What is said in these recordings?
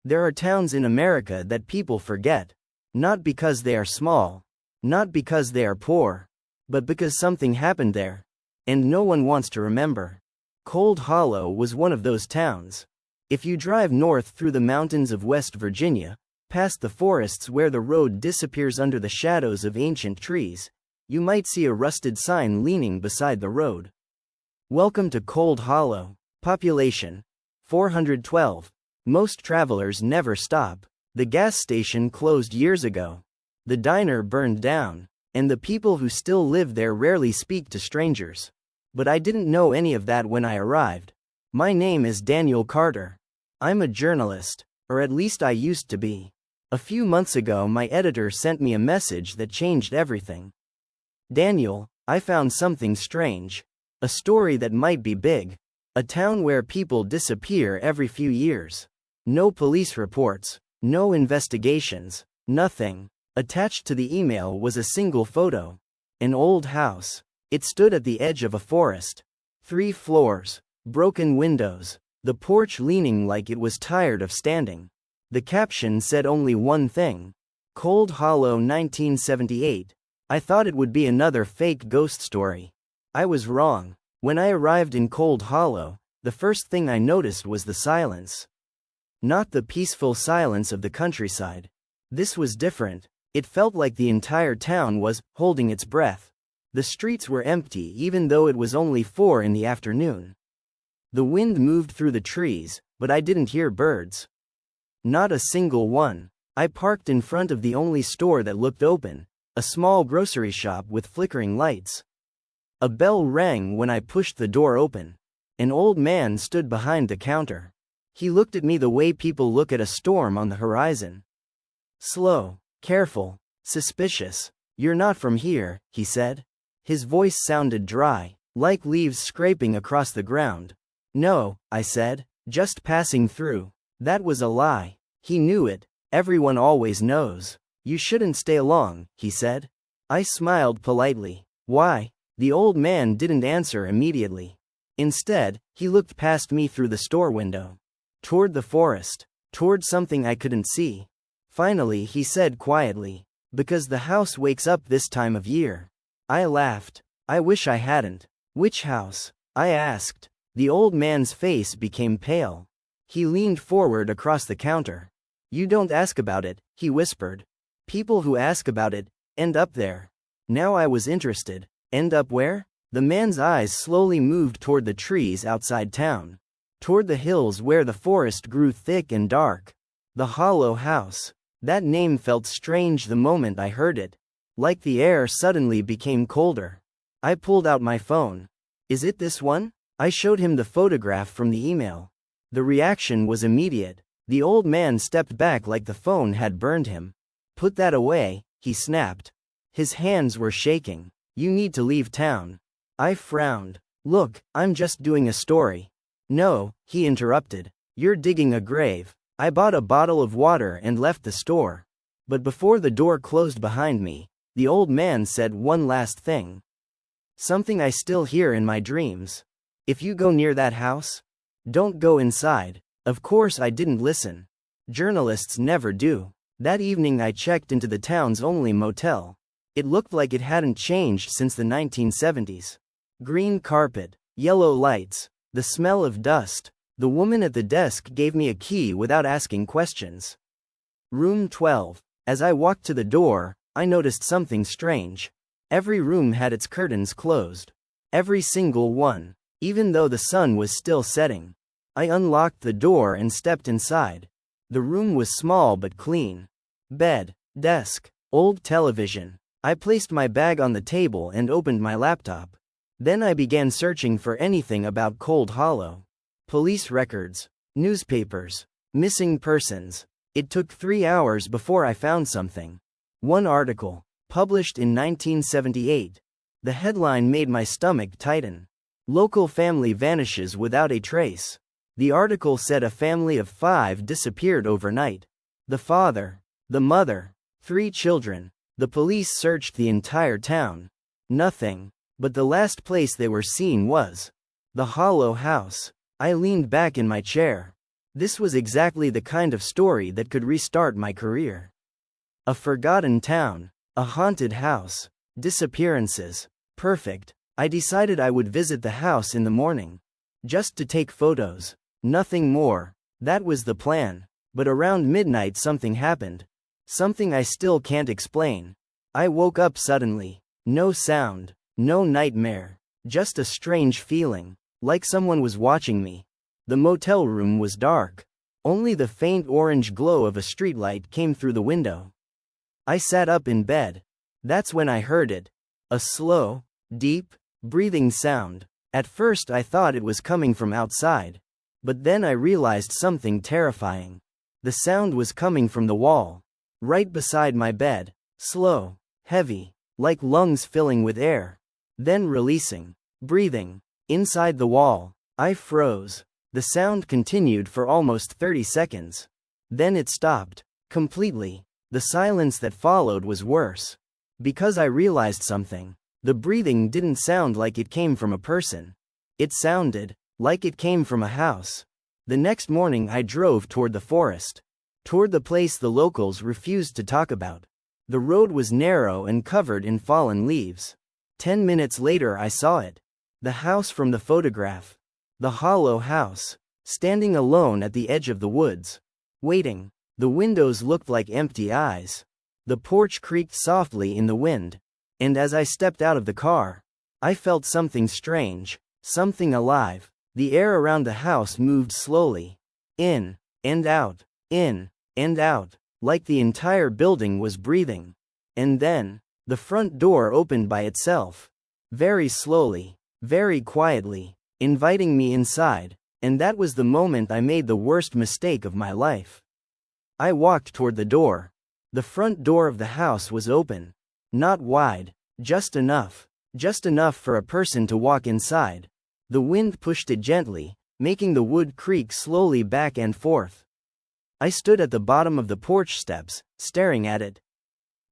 There are towns in America that people forget. Not because they are small. Not because they are poor. But because something happened there. And no one wants to remember. Cold Hollow was one of those towns. If you drive north through the mountains of West Virginia, past the forests where the road disappears under the shadows of ancient trees, you might see a rusted sign leaning beside the road. Welcome to Cold Hollow. Population 412. Most travelers never stop. The gas station closed years ago. The diner burned down, and the people who still live there rarely speak to strangers. But I didn't know any of that when I arrived. My name is Daniel Carter. I'm a journalist, or at least I used to be. A few months ago my editor sent me a message that changed everything. Daniel, I found something strange. A story that might be big. A town where people disappear every few years. No police reports, no investigations, nothing. Attached to the email was a single photo. An old house. It stood at the edge of a forest. 3 floors, broken windows, the porch leaning like it was tired of standing. The caption said only one thing. Cold Hollow 1978. I thought it would be another fake ghost story. I was wrong. When I arrived in Cold Hollow, the first thing I noticed was the silence. Not the peaceful silence of the countryside. This was different. It felt like the entire town was holding its breath. The streets were empty even though it was only 4 in the afternoon. The wind moved through the trees, but I didn't hear birds. Not a single one. I parked in front of the only store that looked open, a small grocery shop with flickering lights. A bell rang when I pushed the door open. An old man stood behind the counter. He looked at me the way people look at a storm on the horizon. Slow, careful, suspicious. You're not from here, he said. His voice sounded dry, like leaves scraping across the ground. No, I said, just passing through. That was a lie. He knew it. Everyone always knows. You shouldn't stay long, he said. I smiled politely. Why? The old man didn't answer immediately. Instead, he looked past me through the store window. Toward the forest. Toward something I couldn't see. Finally he said quietly, because the house wakes up this time of year. I laughed. I wish I hadn't. Which house? I asked. The old man's face became pale. He leaned forward across the counter. You don't ask about it, he whispered. People who ask about it end up there. Now I was interested. End up where? The man's eyes slowly moved toward the trees outside town. Toward the hills where the forest grew thick and dark. The Hollow House. That name felt strange the moment I heard it. Like the air suddenly became colder. I pulled out my phone. Is it this one? I showed him the photograph from the email. The reaction was immediate. The old man stepped back like the phone had burned him. Put that away, he snapped. His hands were shaking. You need to leave town. I frowned. Look, I'm just doing a story. No, he interrupted. You're digging a grave. I bought a bottle of water and left the store. But before the door closed behind me, the old man said one last thing. Something I still hear in my dreams. If you go near that house, don't go inside. Of course I didn't listen. Journalists never do. That evening I checked into the town's only motel. It looked like it hadn't changed since the 1970s. Green carpet, yellow lights, the smell of dust. The woman at the desk gave me a key without asking questions. Room 12. As I walked to the door, I noticed something strange. Every room had its curtains closed. Every single one. Even though the sun was still setting. I unlocked the door and stepped inside. The room was small but clean. Bed, desk, old television. I placed my bag on the table and opened my laptop. Then I began searching for anything about Cold Hollow. Police records, newspapers, missing persons. It took 3 hours before I found something. One article, published in 1978. The headline made my stomach tighten. Local family vanishes without a trace. The article said a family of 5 disappeared overnight. The father, the mother, 3 children. The police searched the entire town. Nothing. But the last place they were seen was the Hollow House. I leaned back in my chair. This was exactly the kind of story that could restart my career. A forgotten town, a haunted house, disappearances. Perfect. I decided I would visit the house in the morning. Just to take photos. Nothing more. That was the plan. But around midnight something happened. Something I still can't explain. I woke up suddenly. No sound. No nightmare. Just a strange feeling. Like someone was watching me. The motel room was dark. Only the faint orange glow of a streetlight came through the window. I sat up in bed. That's when I heard it. A slow, deep, breathing sound. At first I thought it was coming from outside. But then I realized something terrifying. The sound was coming from the wall. Right beside my bed. Slow, heavy, like lungs filling with air. Then releasing. Breathing. Inside the wall. I froze. The sound continued for almost 30 seconds. Then it stopped. Completely. The silence that followed was worse. Because I realized something. The breathing didn't sound like it came from a person. It sounded like it came from a house. The next morning I drove toward the forest. Toward the place the locals refused to talk about. The road was narrow and covered in fallen leaves. 10 minutes later I saw it. The house from the photograph. The hollow house. Standing alone at the edge of the woods. Waiting. The windows looked like empty eyes. The porch creaked softly in the wind. And as I stepped out of the car, I felt something strange. Something alive. The air around the house moved slowly. In. And out. In. And out. Like the entire building was breathing. And then, the front door opened by itself. Very slowly. Very quietly. Inviting me inside. And that was the moment I made the worst mistake of my life. I walked toward the door. The front door of the house was open. Not wide. Just enough. Just enough for a person to walk inside. The wind pushed it gently, making the wood creak slowly back and forth. I stood at the bottom of the porch steps, staring at it.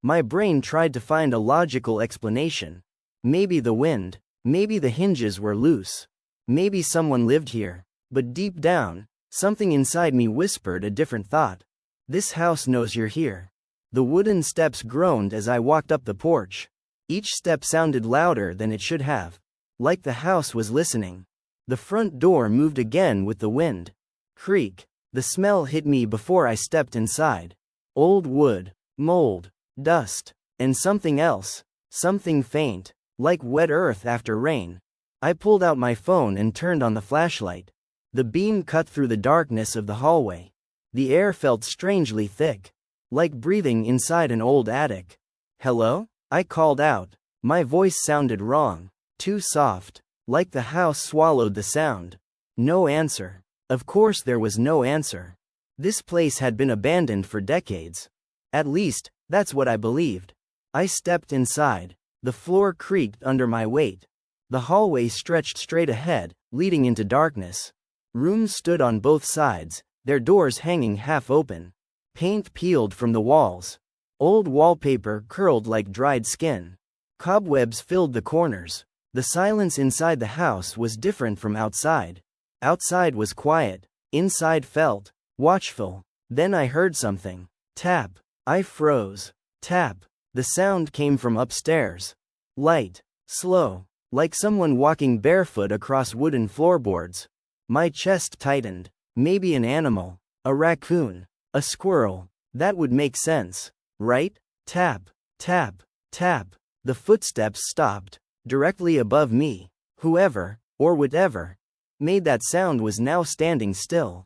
My brain tried to find a logical explanation. Maybe the wind. Maybe the hinges were loose. Maybe someone lived here. But deep down, something inside me whispered a different thought. This house knows you're here. The wooden steps groaned as I walked up the porch. Each step sounded louder than it should have. Like the house was listening. The front door moved again with the wind. Creak. The smell hit me before I stepped inside. Old wood, mold, dust, and something else. Something faint, like wet earth after rain. I pulled out my phone and turned on the flashlight. The beam cut through the darkness of the hallway. The air felt strangely thick. Like breathing inside an old attic. Hello? I called out. My voice sounded wrong. Too soft. Like the house swallowed the sound. No answer. Of course there was no answer. This place had been abandoned for decades. At least, that's what I believed. I stepped inside. The floor creaked under my weight. The hallway stretched straight ahead, leading into darkness. Rooms stood on both sides, their doors hanging half open. Paint peeled from the walls. Old wallpaper curled like dried skin. Cobwebs filled the corners. The silence inside the house was different from outside. Outside was quiet. Inside felt watchful. Then I heard something. Tap. I froze. Tap. The sound came from upstairs. Light. Slow. Like someone walking barefoot across wooden floorboards. My chest tightened. Maybe an animal. A raccoon. A squirrel. That would make sense, right? Tap. Tap. Tap. The footsteps stopped. Directly above me. Whoever, or whatever, made that sound was now standing still.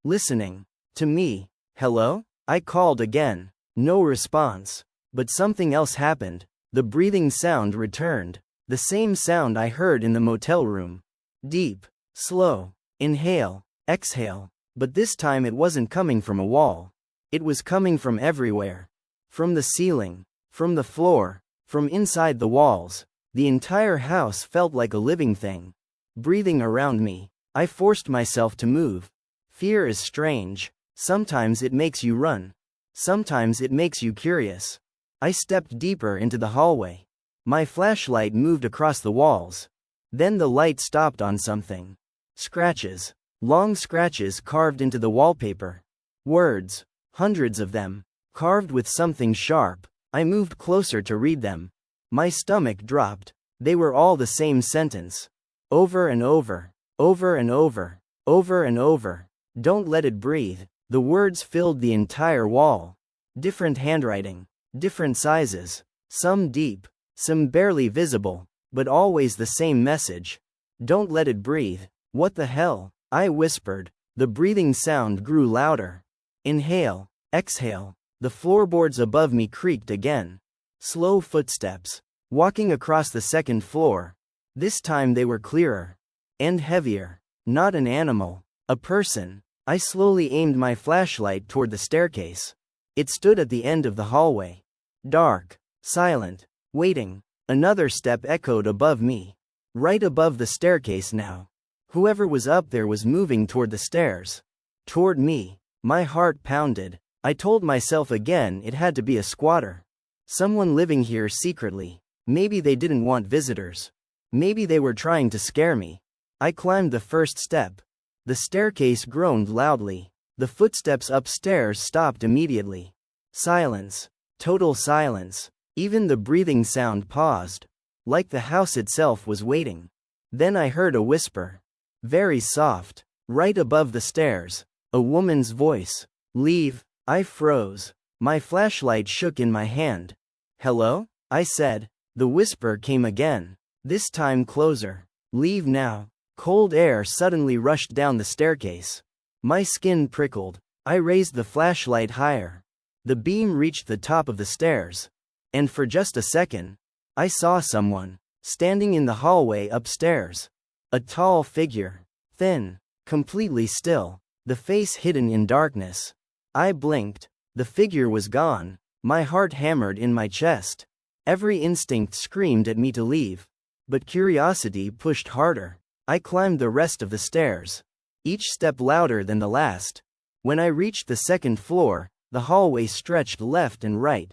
Listening. To me. Hello? I called again. No response. But something else happened. The breathing sound returned. The same sound I heard in the motel room. Deep. Slow. Inhale. Exhale. But this time it wasn't coming from a wall. It was coming from everywhere. From the ceiling. From the floor. From inside the walls. The entire house felt like a living thing. Breathing around me. I forced myself to move. Fear is strange. Sometimes it makes you run. Sometimes it makes you curious. I stepped deeper into the hallway. My flashlight moved across the walls. Then the light stopped on something. Scratches. Long scratches carved into the wallpaper. Words. Hundreds of them. Carved with something sharp. I moved closer to read them. My stomach dropped. They were all the same sentence. Over and over. Over and over. Over and over. Don't let it breathe. The words filled the entire wall. Different handwriting. Different sizes. Some deep. Some barely visible. But always the same message. Don't let it breathe. What the hell? I whispered. The breathing sound grew louder. Inhale. Exhale. The floorboards above me creaked again. Slow footsteps. Walking across the second floor. This time they were clearer. And heavier. Not an animal. A person. I slowly aimed my flashlight toward the staircase. It stood at the end of the hallway. Dark. Silent. Waiting. Another step echoed above me. Right above the staircase now. Whoever was up there was moving toward the stairs. Toward me. My heart pounded. I told myself again it had to be a squatter. Someone living here secretly. Maybe they didn't want visitors. Maybe they were trying to scare me. I climbed the first step. The staircase groaned loudly. The footsteps upstairs stopped immediately. Silence. Total silence. Even the breathing sound paused. Like the house itself was waiting. Then I heard a whisper. Very soft. Right above the stairs. A woman's voice. Leave. I froze. My flashlight shook in my hand. Hello? I said. The whisper came again. This time closer. Leave now. Cold air suddenly rushed down the staircase. My skin prickled. I raised the flashlight higher. The beam reached the top of the stairs. And for just a second, I saw someone standing in the hallway upstairs. A tall figure. Thin. Completely still. The face hidden in darkness. I blinked. The figure was gone. My heart hammered in my chest. Every instinct screamed at me to leave. But curiosity pushed harder. I climbed the rest of the stairs. Each step louder than the last. When I reached the second floor, the hallway stretched left and right.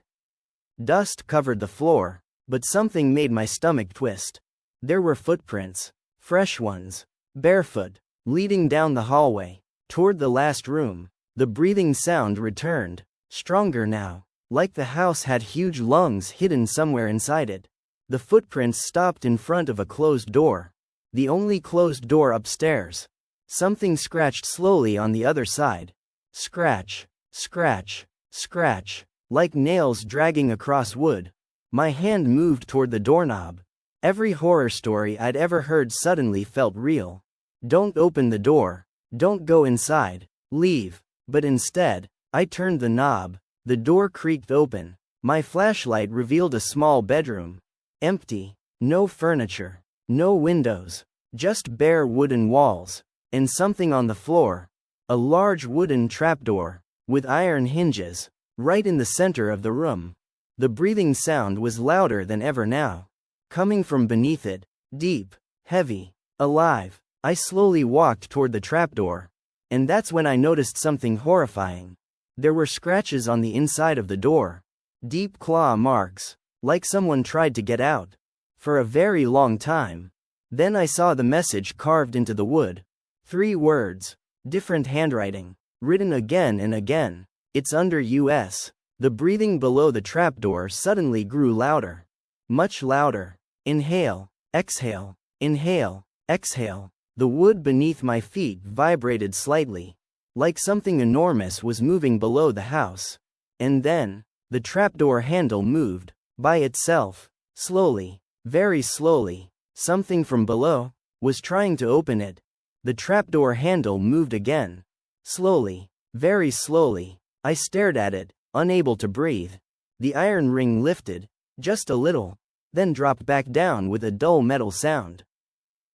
Dust covered the floor, but something made my stomach twist. There were footprints. Fresh ones. Barefoot. Leading down the hallway. Toward the last room. The breathing sound returned. Stronger now. Like the house had huge lungs hidden somewhere inside it. The footprints stopped in front of a closed door. The only closed door upstairs. Something scratched slowly on the other side. Scratch. Scratch. Scratch. Like nails dragging across wood. My hand moved toward the doorknob. Every horror story I'd ever heard suddenly felt real. Don't open the door. Don't go inside. Leave. But instead, I turned the knob. The door creaked open. My flashlight revealed a small bedroom. Empty. No furniture. No windows. Just bare wooden walls. And something on the floor. A large wooden trapdoor. With iron hinges. Right in the center of the room. The breathing sound was louder than ever now. Coming from beneath it. Deep. Heavy. Alive. I slowly walked toward the trapdoor. And that's when I noticed something horrifying. There were scratches on the inside of the door. Deep claw marks. Like someone tried to get out. For a very long time. Then I saw the message carved into the wood. 3 words. Different handwriting. Written again and again. It's under US. The breathing below the trapdoor suddenly grew louder. Much louder. Inhale. Exhale. Inhale. Exhale. The wood beneath my feet vibrated slightly. Like something enormous was moving below the house. And then, the trapdoor handle moved. By itself. Slowly. Very slowly. Something from below was trying to open it. The trapdoor handle moved again. Slowly. Very slowly. I stared at it, unable to breathe. The iron ring lifted. Just a little. Then dropped back down with a dull metal sound.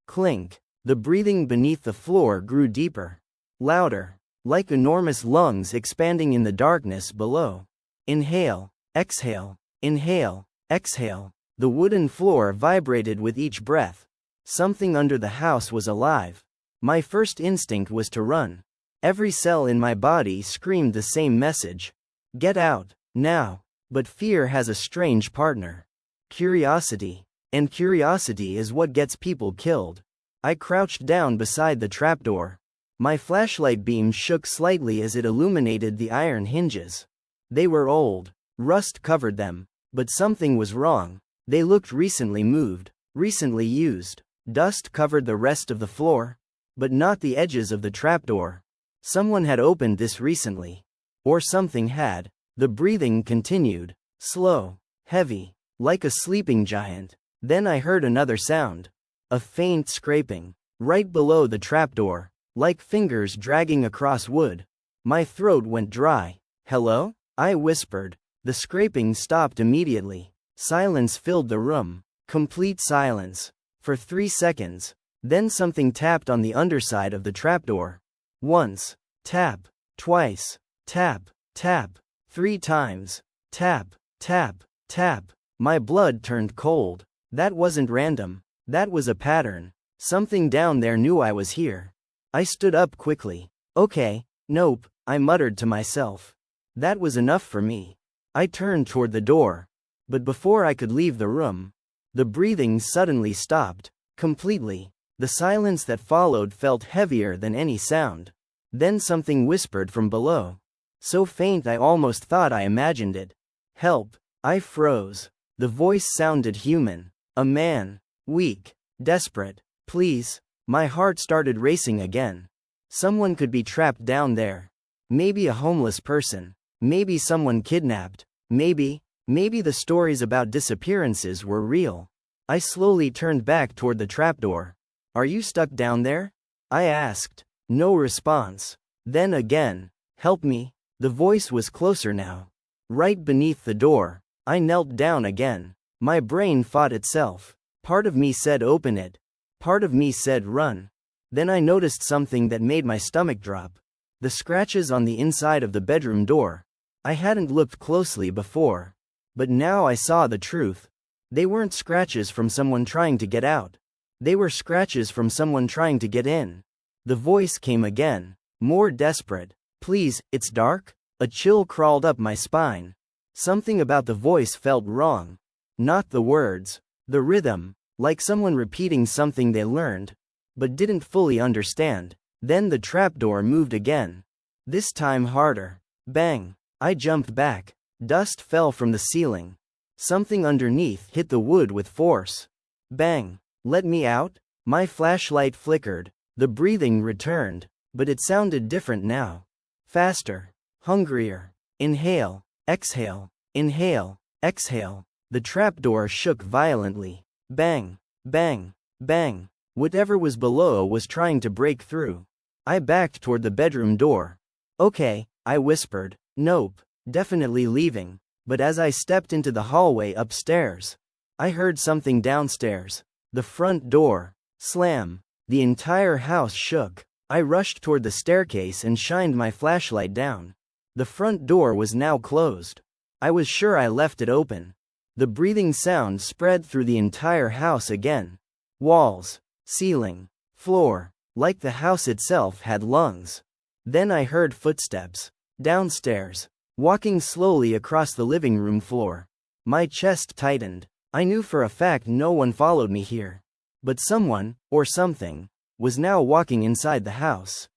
Clink. The breathing beneath the floor grew deeper. Louder. Like enormous lungs expanding in the darkness below. Inhale. Exhale. Inhale. Exhale. The wooden floor vibrated with each breath. Something under the house was alive. My first instinct was to run. Every cell in my body screamed the same message. Get out. Now. But fear has a strange partner. Curiosity. And curiosity is what gets people killed. I crouched down beside the trapdoor. My flashlight beam shook slightly as it illuminated the iron hinges. They were old. Rust covered them. But something was wrong. They looked recently moved, recently used. Dust covered the rest of the floor, but not the edges of the trapdoor. Someone had opened this recently. Or something had. The breathing continued. Slow. Heavy. Like a sleeping giant. Then I heard another sound. A faint scraping. Right below the trapdoor. Like fingers dragging across wood. My throat went dry. Hello? I whispered. The scraping stopped immediately. Silence filled the room. Complete silence. For 3 seconds. Then something tapped on the underside of the trapdoor. Once. Tap. Twice. Tap. Tap. 3 times. Tap. Tap. Tap. My blood turned cold. That wasn't random. That was a pattern. Something down there knew I was here. I stood up quickly. Okay, nope, I muttered to myself. That was enough for me. I turned toward the door. But before I could leave the room, the breathing suddenly stopped. Completely. The silence that followed felt heavier than any sound. Then something whispered from below. So faint I almost thought I imagined it. Help. I froze. The voice sounded human. A man. Weak. Desperate. Please. My heart started racing again. Someone could be trapped down there. Maybe a homeless person. Maybe someone kidnapped. Maybe the stories about disappearances were real. I slowly turned back toward the trapdoor. Are you stuck down there? I asked. No response. Then again. Help me. The voice was closer now. Right beneath the door. I knelt down again. My brain fought itself. Part of me said open it. Part of me said run. Then I noticed something that made my stomach drop. The scratches on the inside of the bedroom door. I hadn't looked closely before. But now I saw the truth. They weren't scratches from someone trying to get out. They were scratches from someone trying to get in. The voice came again. More desperate. Please, it's dark? A chill crawled up my spine. Something about the voice felt wrong. Not the words. The rhythm. Like someone repeating something they learned, but didn't fully understand. Then the trapdoor moved again. This time harder. Bang. I jumped back. Dust fell from the ceiling. Something underneath hit the wood with force. Bang. Let me out? My flashlight flickered. The breathing returned, but it sounded different now. Faster. Hungrier. Inhale. Exhale. Inhale. Exhale. The trapdoor shook violently. Bang. Bang. Bang. Whatever was below was trying to break through. I backed toward the bedroom door. Okay, I whispered. Nope. Definitely leaving. But as I stepped into the hallway upstairs, I heard something downstairs. The front door. Slam. The entire house shook. I rushed toward the staircase and shined my flashlight down. The front door was now closed. I was sure I left it open. The breathing sound spread through the entire house again. Walls, ceiling, floor, like the house itself had lungs. Then I heard footsteps. Downstairs. Walking slowly across the living room floor. My chest tightened. I knew for a fact no one followed me here. But someone, or something, was now walking inside the house.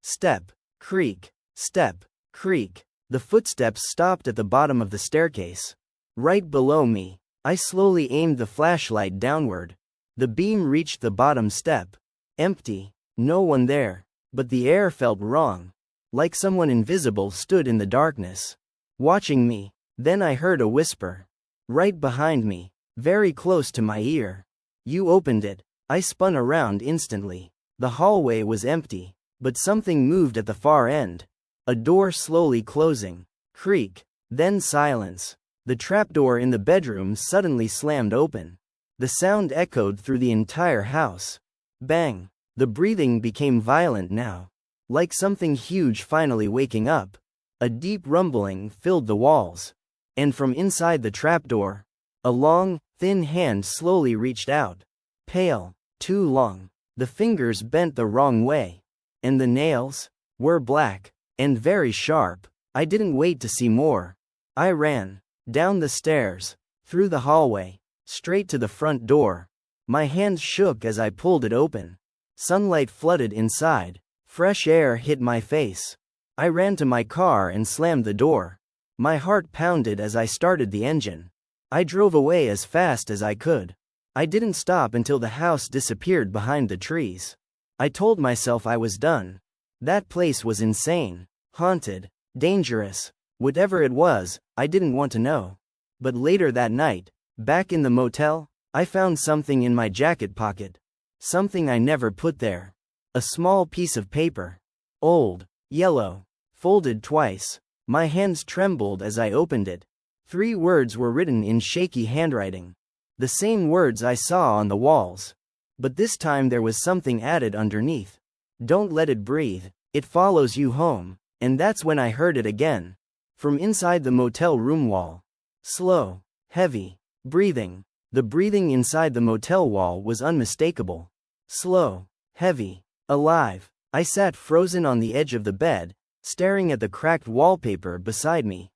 Step. Creak. Step. Creak. The footsteps stopped at the bottom of the staircase. Right below me. I slowly aimed the flashlight downward. The beam reached the bottom step. Empty. No one there. But the air felt wrong. Like someone invisible stood in the darkness. Watching me. Then I heard a whisper. Right behind me. Very close to my ear. You opened it. I spun around instantly. The hallway was empty. But something moved at the far end. A door slowly closing. Creak. Then silence. The trapdoor in the bedroom suddenly slammed open. The sound echoed through the entire house. Bang. The breathing became violent now. Like something huge finally waking up. A deep rumbling filled the walls. And from inside the trapdoor, a long, thin hand slowly reached out. Pale. Too long. The fingers bent the wrong way. And the nails were black. And very sharp. I didn't wait to see more. I ran. Down the stairs. Through the hallway. Straight to the front door. My hands shook as I pulled it open. Sunlight flooded inside. Fresh air hit my face. I ran to my car and slammed the door. My heart pounded as I started the engine. I drove away as fast as I could. I didn't stop until the house disappeared behind the trees. I told myself I was done. That place was insane, haunted, dangerous. Whatever it was, I didn't want to know. But later that night, back in the motel, I found something in my jacket pocket. Something I never put there. A small piece of paper. Old, yellow, folded twice. My hands trembled as I opened it. 3 words were written in shaky handwriting. The same words I saw on the walls. But this time there was something added underneath. Don't let it breathe. It follows you home. And that's when I heard it again. From inside the motel room wall. Slow, heavy, breathing. The breathing inside the motel wall was unmistakable. Slow, heavy, alive. I sat frozen on the edge of the bed, staring at the cracked wallpaper beside me.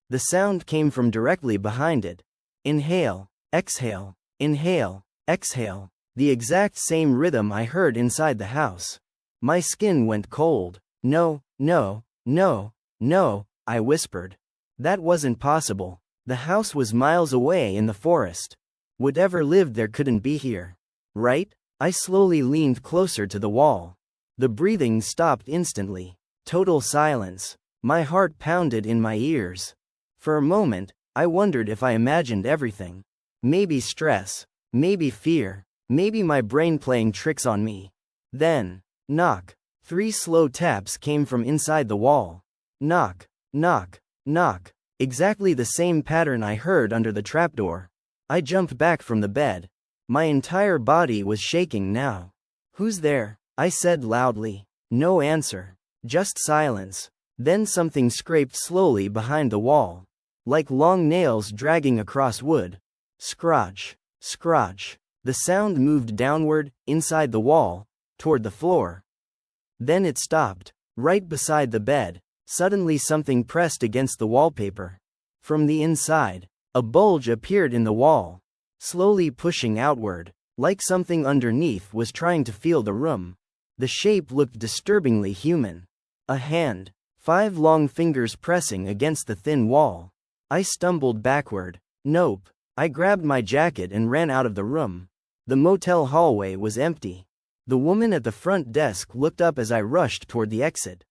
The sound came from directly behind it. Inhale, exhale, inhale, exhale. The exact same rhythm I heard inside the house. My skin went cold. No, no, no, no, I whispered. That wasn't possible. The house was miles away in the forest. Whatever lived there couldn't be here. Right? I slowly leaned closer to the wall. The breathing stopped instantly. Total silence. My heart pounded in my ears. For a moment, I wondered if I imagined everything. Maybe stress. Maybe fear. Maybe my brain playing tricks on me. Then, knock. 3 slow taps came from inside the wall. Knock, knock, knock. Exactly the same pattern I heard under the trapdoor. I jumped back from the bed. My entire body was shaking now. Who's there? I said loudly. No answer. Just silence. Then something scraped slowly behind the wall. Like long nails dragging across wood. Scratch, scratch. The sound moved downward, inside the wall, toward the floor. Then it stopped, right beside the bed. Suddenly something pressed against the wallpaper. From the inside, a bulge appeared in the wall, slowly pushing outward, like something underneath was trying to feel the room. The shape looked disturbingly human. A hand, 5 long fingers pressing against the thin wall. I stumbled backward. Nope. I grabbed my jacket and ran out of the room. The motel hallway was empty. The woman at the front desk looked up as I rushed toward the exit.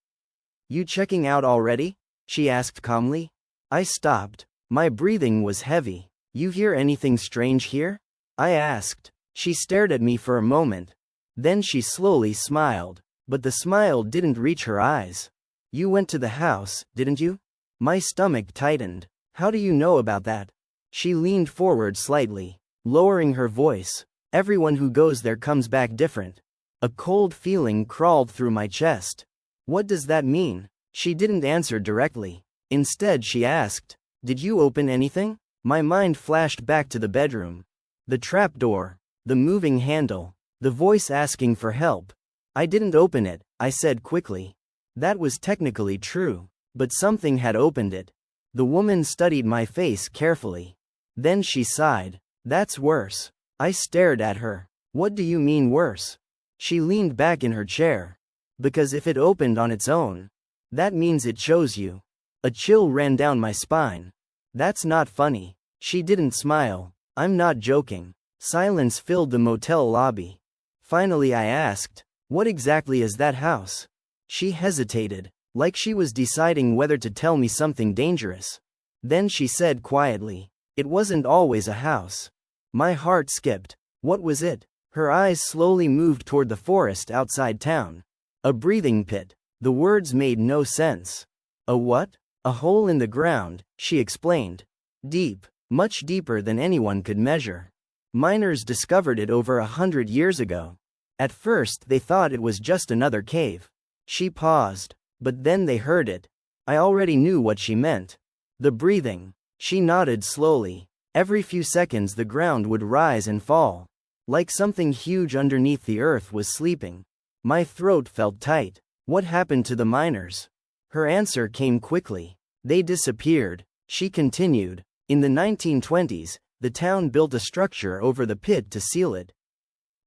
You checking out already? She asked calmly. I stopped. My breathing was heavy. You hear anything strange here? I asked. She stared at me for a moment. Then she slowly smiled. But the smile didn't reach her eyes. You went to the house, didn't you? My stomach tightened. How do you know about that? She leaned forward slightly, lowering her voice. Everyone who goes there comes back different. A cold feeling crawled through my chest. What does that mean? She didn't answer directly. Instead she asked, did you open anything? My mind flashed back to the bedroom. The trapdoor, the moving handle, the voice asking for help. I didn't open it, I said quickly. That was technically true, but something had opened it. The woman studied my face carefully. Then she sighed. That's worse. I stared at her. What do you mean worse? She leaned back in her chair. Because if it opened on its own, that means it chose you. A chill ran down my spine. That's not funny. She didn't smile. I'm not joking. Silence filled the motel lobby. Finally I asked, what exactly is that house? She hesitated, like she was deciding whether to tell me something dangerous. Then she said quietly, it wasn't always a house. My heart skipped. What was it? Her eyes slowly moved toward the forest outside town. A breathing pit. The words made no sense. A what? A hole in the ground, she explained. Deep, much deeper than anyone could measure. Miners discovered it over 100 years ago. At first they thought it was just another cave. She paused, but then they heard it. I already knew what she meant. The breathing. She nodded slowly. Every few seconds the ground would rise and fall. Like something huge underneath the earth was sleeping. My throat felt tight. What happened to the miners? Her answer came quickly. They disappeared. She continued. In the 1920s, the town built a structure over the pit to seal it.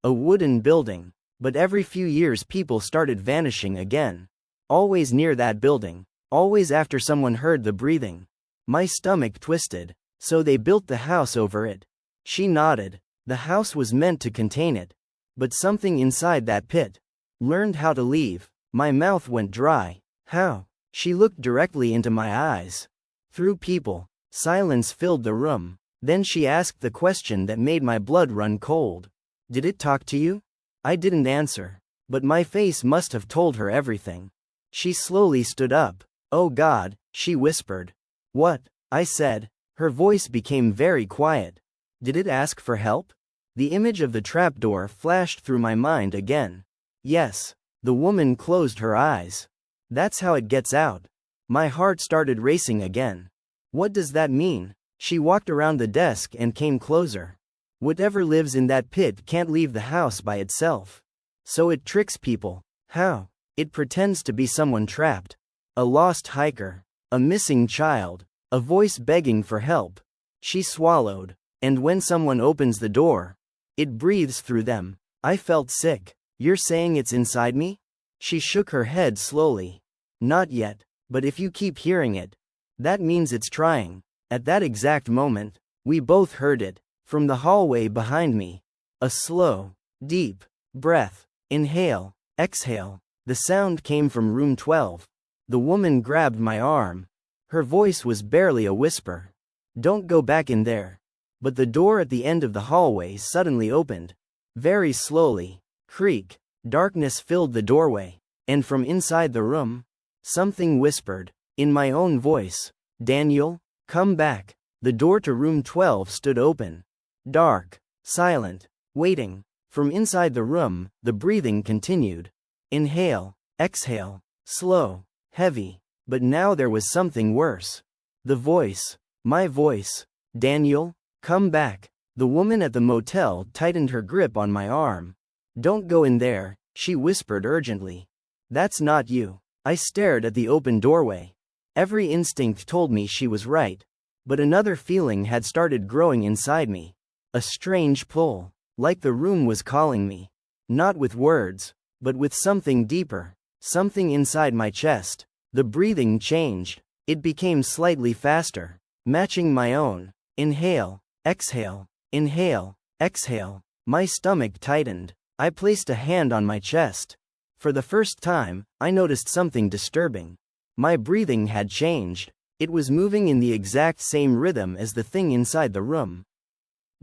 A wooden building. But every few years people started vanishing again. Always near that building. Always after someone heard the breathing. My stomach twisted. So they built the house over it. She nodded. The house was meant to contain it. But something inside that pit learned how to leave. My mouth went dry. How? She looked directly into my eyes. Through people. Silence filled the room. Then she asked the question that made my blood run cold. Did it talk to you? I didn't answer. But my face must have told her everything. She slowly stood up. Oh God, she whispered. What? I said. Her voice became very quiet. Did it ask for help? The image of the trapdoor flashed through my mind again. Yes. The woman closed her eyes. That's how it gets out. My heart started racing again. What does that mean? She walked around the desk and came closer. Whatever lives in that pit can't leave the house by itself. So it tricks people. How? It pretends to be someone trapped. A lost hiker. A missing child. A voice begging for help. She swallowed. And when someone opens the door, it breathes through them. I felt sick. You're saying it's inside me? She shook her head slowly. Not yet, but if you keep hearing it, that means it's trying. At that exact moment, we both heard it, from the hallway behind me. A slow, deep breath. Inhale, exhale. The sound came from room 12. The woman grabbed my arm. Her voice was barely a whisper. Don't go back in there. But the door at the end of the hallway suddenly opened. Very slowly. Creak. Darkness filled the doorway. And from inside the room, something whispered, in my own voice, Daniel, come back. The door to room 12 stood open. Dark. Silent. Waiting. From inside the room, the breathing continued. Inhale. Exhale. Slow. Heavy. But now there was something worse. The voice. My voice. Daniel, come back. The woman at the motel tightened her grip on my arm. Don't go in there, she whispered urgently. That's not you. I stared at the open doorway. Every instinct told me she was right. But another feeling had started growing inside me. A strange pull. Like the room was calling me. Not with words, but with something deeper. Something inside my chest. The breathing changed. It became slightly faster. Matching my own. Inhale. Exhale. Inhale. Exhale. My stomach tightened. I placed a hand on my chest. For the first time, I noticed something disturbing. My breathing had changed. It was moving in the exact same rhythm as the thing inside the room.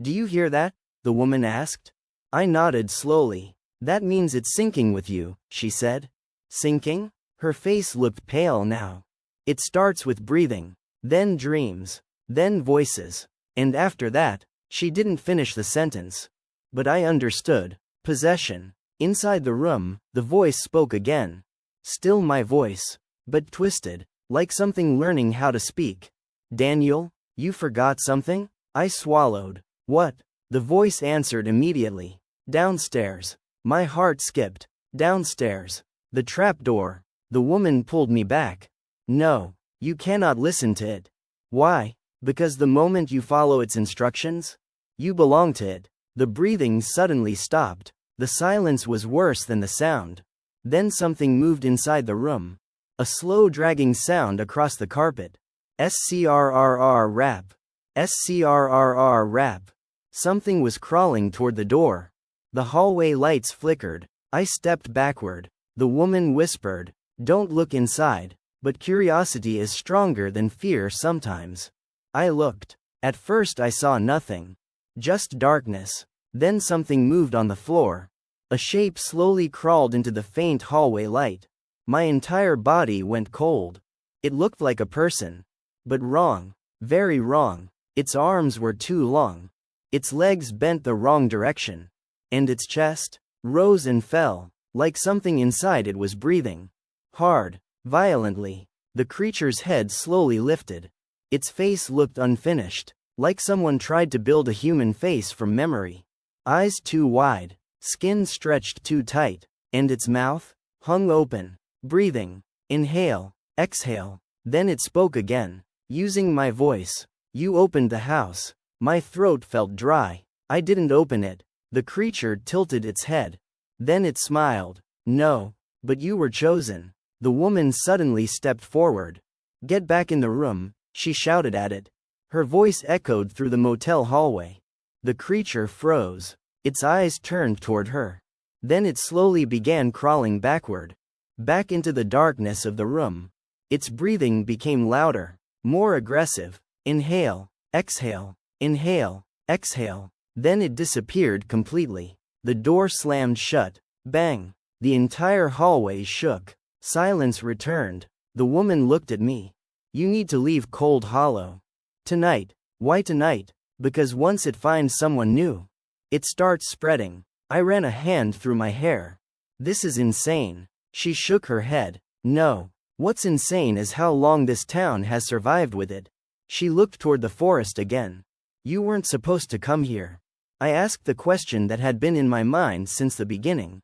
Do you hear that? The woman asked. I nodded slowly. That means it's syncing with you, she said. Syncing? Her face looked pale now. It starts with breathing, then dreams, then voices. And after that, she didn't finish the sentence. But I understood. Possession. Inside the room, the voice spoke again. Still my voice, but twisted, like something learning how to speak. Daniel, you forgot something? I swallowed. What? The voice answered immediately. Downstairs. My heart skipped. Downstairs. The trapdoor. The woman pulled me back. No, you cannot listen to it. Why? Because the moment you follow its instructions, you belong to it. The breathing suddenly stopped. The silence was worse than the sound. Then something moved inside the room. A slow dragging sound across the carpet. SCRRR rap. SCRRR rap. Something was crawling toward the door. The hallway lights flickered. I stepped backward. The woman whispered, "Don't look inside." But curiosity is stronger than fear sometimes. I looked. At first I saw nothing. Just darkness. Then something moved on the floor. A shape slowly crawled into the faint hallway light. My entire body went cold. It looked like a person. But wrong. Very wrong. Its arms were too long. Its legs bent the wrong direction. And its chest rose and fell, like something inside it was breathing. Hard. Violently. The creature's head slowly lifted. Its face looked unfinished, like someone tried to build a human face from memory. Eyes too wide, skin stretched too tight, and its mouth hung open, breathing. Inhale, exhale. Then it spoke again, using my voice. You opened the house. My throat felt dry. I didn't open it. The creature tilted its head. Then it smiled. No, but you were chosen. The woman suddenly stepped forward. Get back in the room, she shouted at it. Her voice echoed through the motel hallway. The creature froze. Its eyes turned toward her. Then it slowly began crawling backward. Back into the darkness of the room. Its breathing became louder, more aggressive. Inhale, exhale, inhale, exhale. Then it disappeared completely. The door slammed shut. Bang! The entire hallway shook. Silence returned. The woman looked at me. You need to leave Cold Hollow. Tonight. Why tonight? Because once it finds someone new, it starts spreading. I ran a hand through my hair. This is insane. She shook her head. No. What's insane is how long this town has survived with it. She looked toward the forest again. You weren't supposed to come here. I asked the question that had been in my mind since the beginning.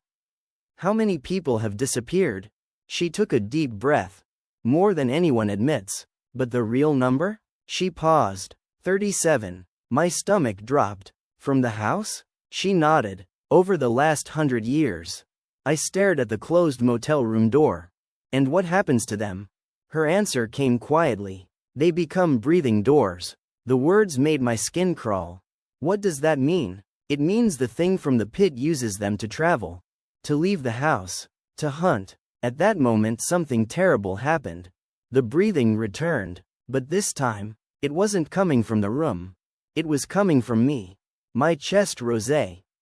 How many people have disappeared? She took a deep breath. More than anyone admits. But the real number? She paused. 37. My stomach dropped. From the house? She nodded. Over the last 100 years. I stared at the closed motel room door. And what happens to them? Her answer came quietly. They become breathing doors. The words made my skin crawl. What does that mean? It means the thing from the pit uses them to travel. To leave the house. To hunt. At that moment something terrible happened. The breathing returned. But this time, it wasn't coming from the room. It was coming from me. My chest rose.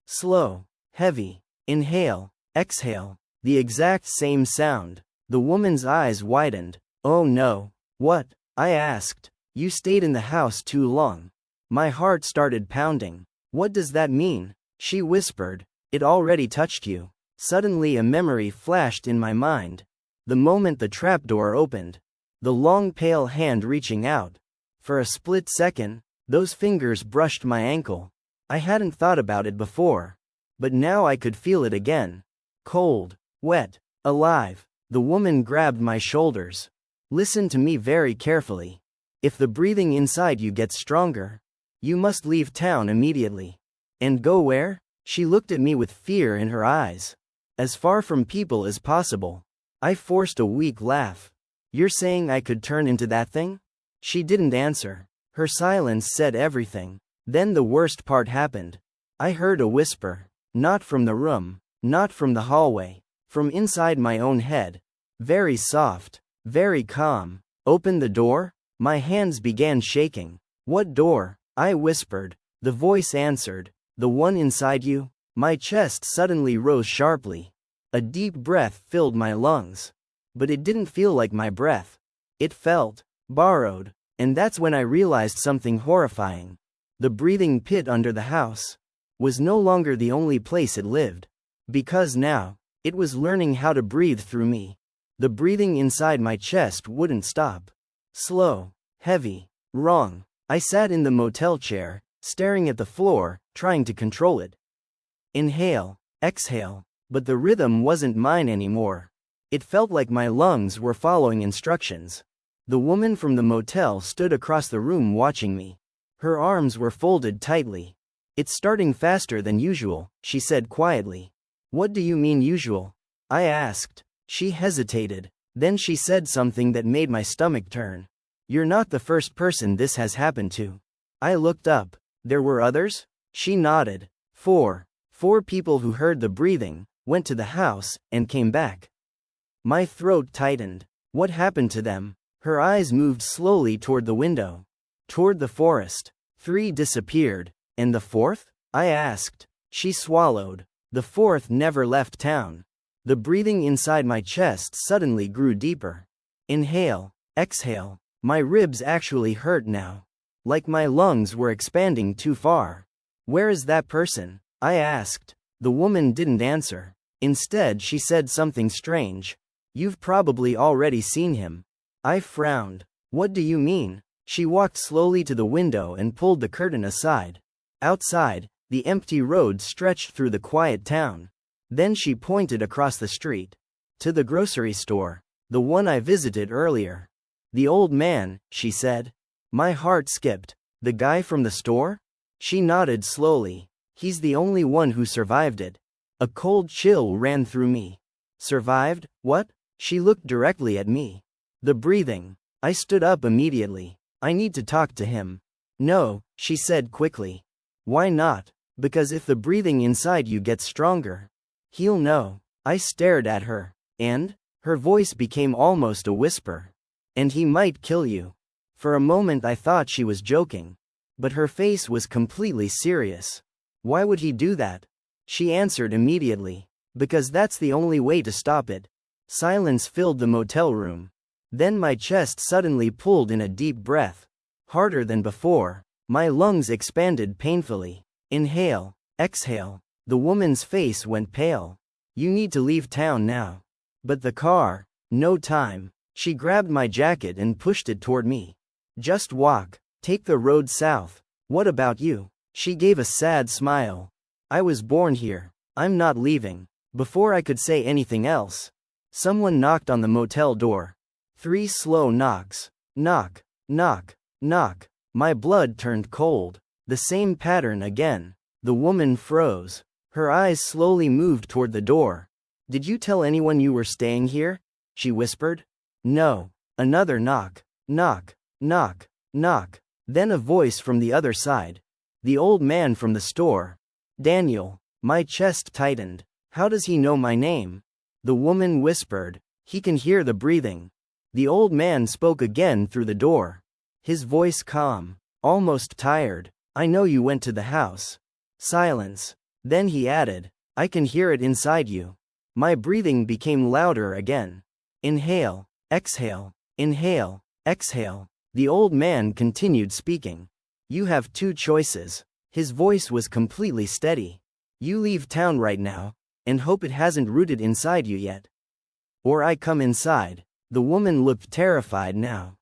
Slow. Heavy. Inhale. Exhale. The exact same sound. The woman's eyes widened. Oh no. What? I asked. You stayed in the house too long. My heart started pounding. What does that mean? She whispered. It already touched you. Suddenly a memory flashed in my mind. The moment the trapdoor opened. The long pale hand reaching out. For a split second, those fingers brushed my ankle. I hadn't thought about it before. But now I could feel it again. Cold, wet, alive. The woman grabbed my shoulders. Listen to me very carefully. If the breathing inside you gets stronger, you must leave town immediately. And go where? She looked at me with fear in her eyes. As far from people as possible. I forced a weak laugh. You're saying I could turn into that thing? She didn't answer. Her silence said everything. Then the worst part happened. I heard a whisper. Not from the room. Not from the hallway. From inside my own head. Very soft. Very calm. Open the door? My hands began shaking. What door? I whispered. The voice answered. The one inside you? My chest suddenly rose sharply. A deep breath filled my lungs. But it didn't feel like my breath. It felt borrowed. And that's when I realized something horrifying. The breathing pit under the house was no longer the only place it lived. Because now, it was learning how to breathe through me. The breathing inside my chest wouldn't stop. Slow, heavy, wrong. I sat in the motel chair, staring at the floor, trying to control it. Inhale, exhale. But the rhythm wasn't mine anymore. It felt like my lungs were following instructions. The woman from the motel stood across the room watching me. Her arms were folded tightly. It's starting faster than usual, she said quietly. What do you mean usual? I asked. She hesitated. Then she said something that made my stomach turn. You're not the first person this has happened to. I looked up. There were others? She nodded. Four people who heard the breathing, went to the house, and came back. My throat tightened. What happened to them? Her eyes moved slowly toward the window. Toward the forest. 3 disappeared. And the 4th? I asked. She swallowed. The 4th never left town. The breathing inside my chest suddenly grew deeper. Inhale, exhale. My ribs actually hurt now. Like my lungs were expanding too far. Where is that person? I asked. The woman didn't answer. Instead, she said something strange. You've probably already seen him. I frowned. What do you mean? She walked slowly to the window and pulled the curtain aside. Outside, the empty road stretched through the quiet town. Then she pointed across the street. To the grocery store. The one I visited earlier. The old man, she said. My heart skipped. The guy from the store? She nodded slowly. He's the only one who survived it. A cold chill ran through me. Survived? What? She looked directly at me. The breathing. I stood up immediately. I need to talk to him. No, she said quickly. Why not? Because if the breathing inside you gets stronger, he'll know. I stared at her. And? Her voice became almost a whisper. And he might kill you. For a moment I thought she was joking. But her face was completely serious. Why would he do that? She answered immediately. Because that's the only way to stop it. Silence filled the motel room. Then my chest suddenly pulled in a deep breath. Harder than before. My lungs expanded painfully. Inhale. Exhale. The woman's face went pale. You need to leave town now. But the car. No time. She grabbed my jacket and pushed it toward me. Just walk. Take the road south. What about you? She gave a sad smile. I was born here. I'm not leaving. Before I could say anything else, someone knocked on the motel door. 3 slow knocks. Knock. Knock. Knock. My blood turned cold. The same pattern again. The woman froze. Her eyes slowly moved toward the door. Did you tell anyone you were staying here? She whispered. No. Another knock. Knock. Knock. Knock. Then a voice from the other side. The old man from the store. Daniel. My chest tightened. How does he know my name? The woman whispered. He can hear the breathing. The old man spoke again through the door. His voice calm. Almost tired. I know you went to the house. Silence. Then he added. I can hear it inside you. My breathing became louder again. Inhale. Exhale. Inhale. Exhale. The old man continued speaking. You have 2 choices. His voice was completely steady. You leave town right now, and hope it hasn't rooted inside you yet. Or I come inside. The woman looked terrified now.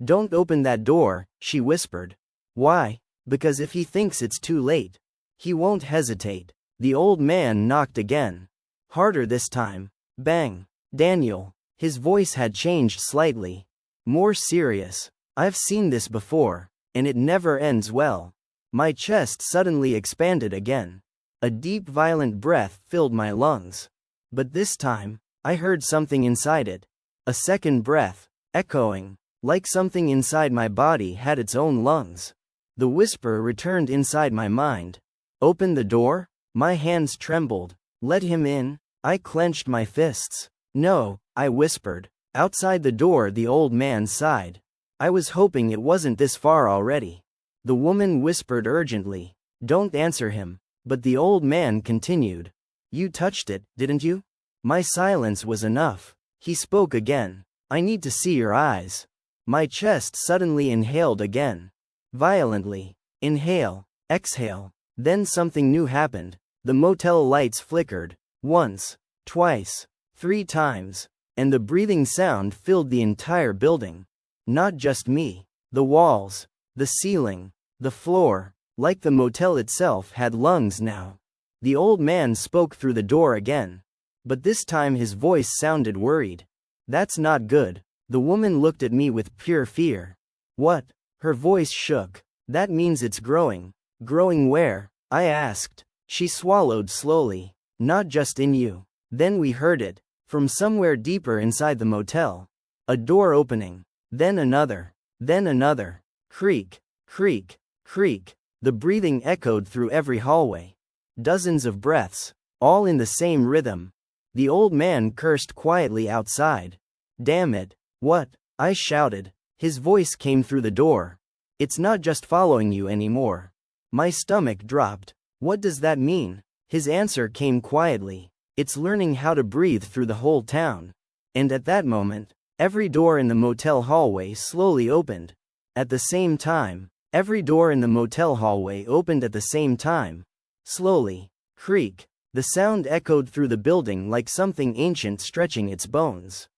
Don't open that door, she whispered. Why? Because if he thinks it's too late, he won't hesitate. The old man knocked again. Harder this time. Bang. Daniel. His voice had changed slightly. More serious. I've seen this before, and it never ends well. My chest suddenly expanded again. A deep, violent breath filled my lungs. But this time, I heard something inside it. A second breath, echoing, like something inside my body had its own lungs. The whisper returned inside my mind. Open the door? My hands trembled. Let him in? I clenched my fists. No, I whispered. Outside the door the old man sighed. I was hoping it wasn't this far already. The woman whispered urgently. Don't answer him. But the old man continued. You touched it, didn't you? My silence was enough. He spoke again. I need to see your eyes. My chest suddenly inhaled again. Violently. Inhale. Exhale. Then something new happened. The motel lights flickered. Once. Twice. 3 times. And the breathing sound filled the entire building. Not just me. The walls. The ceiling. The floor. Like the motel itself had lungs now. The old man spoke through the door again. But this time his voice sounded worried. That's not good. The woman looked at me with pure fear. What? Her voice shook. That means it's growing. Growing where? I asked. She swallowed slowly. Not just in you. Then we heard it. From somewhere deeper inside the motel. A door opening. Then another. Then another. Creak. Creak. Creak. The breathing echoed through every hallway. Dozens of breaths. All in the same rhythm. The old man cursed quietly outside. Damn it. What? I shouted. His voice came through the door. It's not just following you anymore. My stomach dropped. What does that mean? His answer came quietly. It's learning how to breathe through the whole town. And at that moment, every door in the motel hallway slowly opened. At the same time, every door in the motel hallway opened at the same time. Slowly. Creak. The sound echoed through the building like something ancient stretching its bones.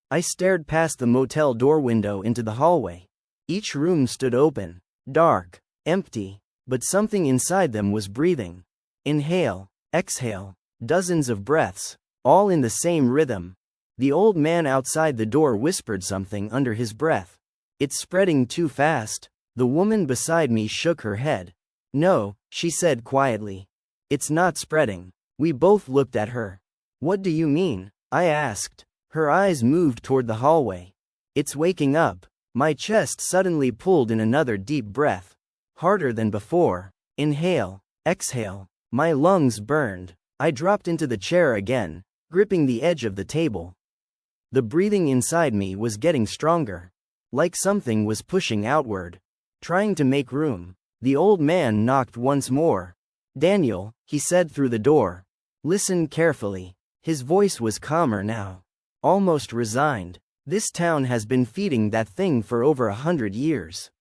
I stared past the motel door window into the hallway. Each room stood open. Dark. Empty. But something inside them was breathing. Inhale. Exhale. Dozens of breaths. All in the same rhythm. The old man outside the door whispered something under his breath. It's spreading too fast. The woman beside me shook her head. No, she said quietly. It's not spreading. We both looked at her. What do you mean? I asked. Her eyes moved toward the hallway. It's waking up. My chest suddenly pulled in another deep breath. Harder than before. Inhale. Exhale. My lungs burned. I dropped into the chair again, gripping the edge of the table. The breathing inside me was getting stronger. Like something was pushing outward. Trying to make room. The old man knocked once more. Daniel, he said through the door. Listen carefully. His voice was calmer now. Almost resigned. This town has been feeding that thing for over 100 years.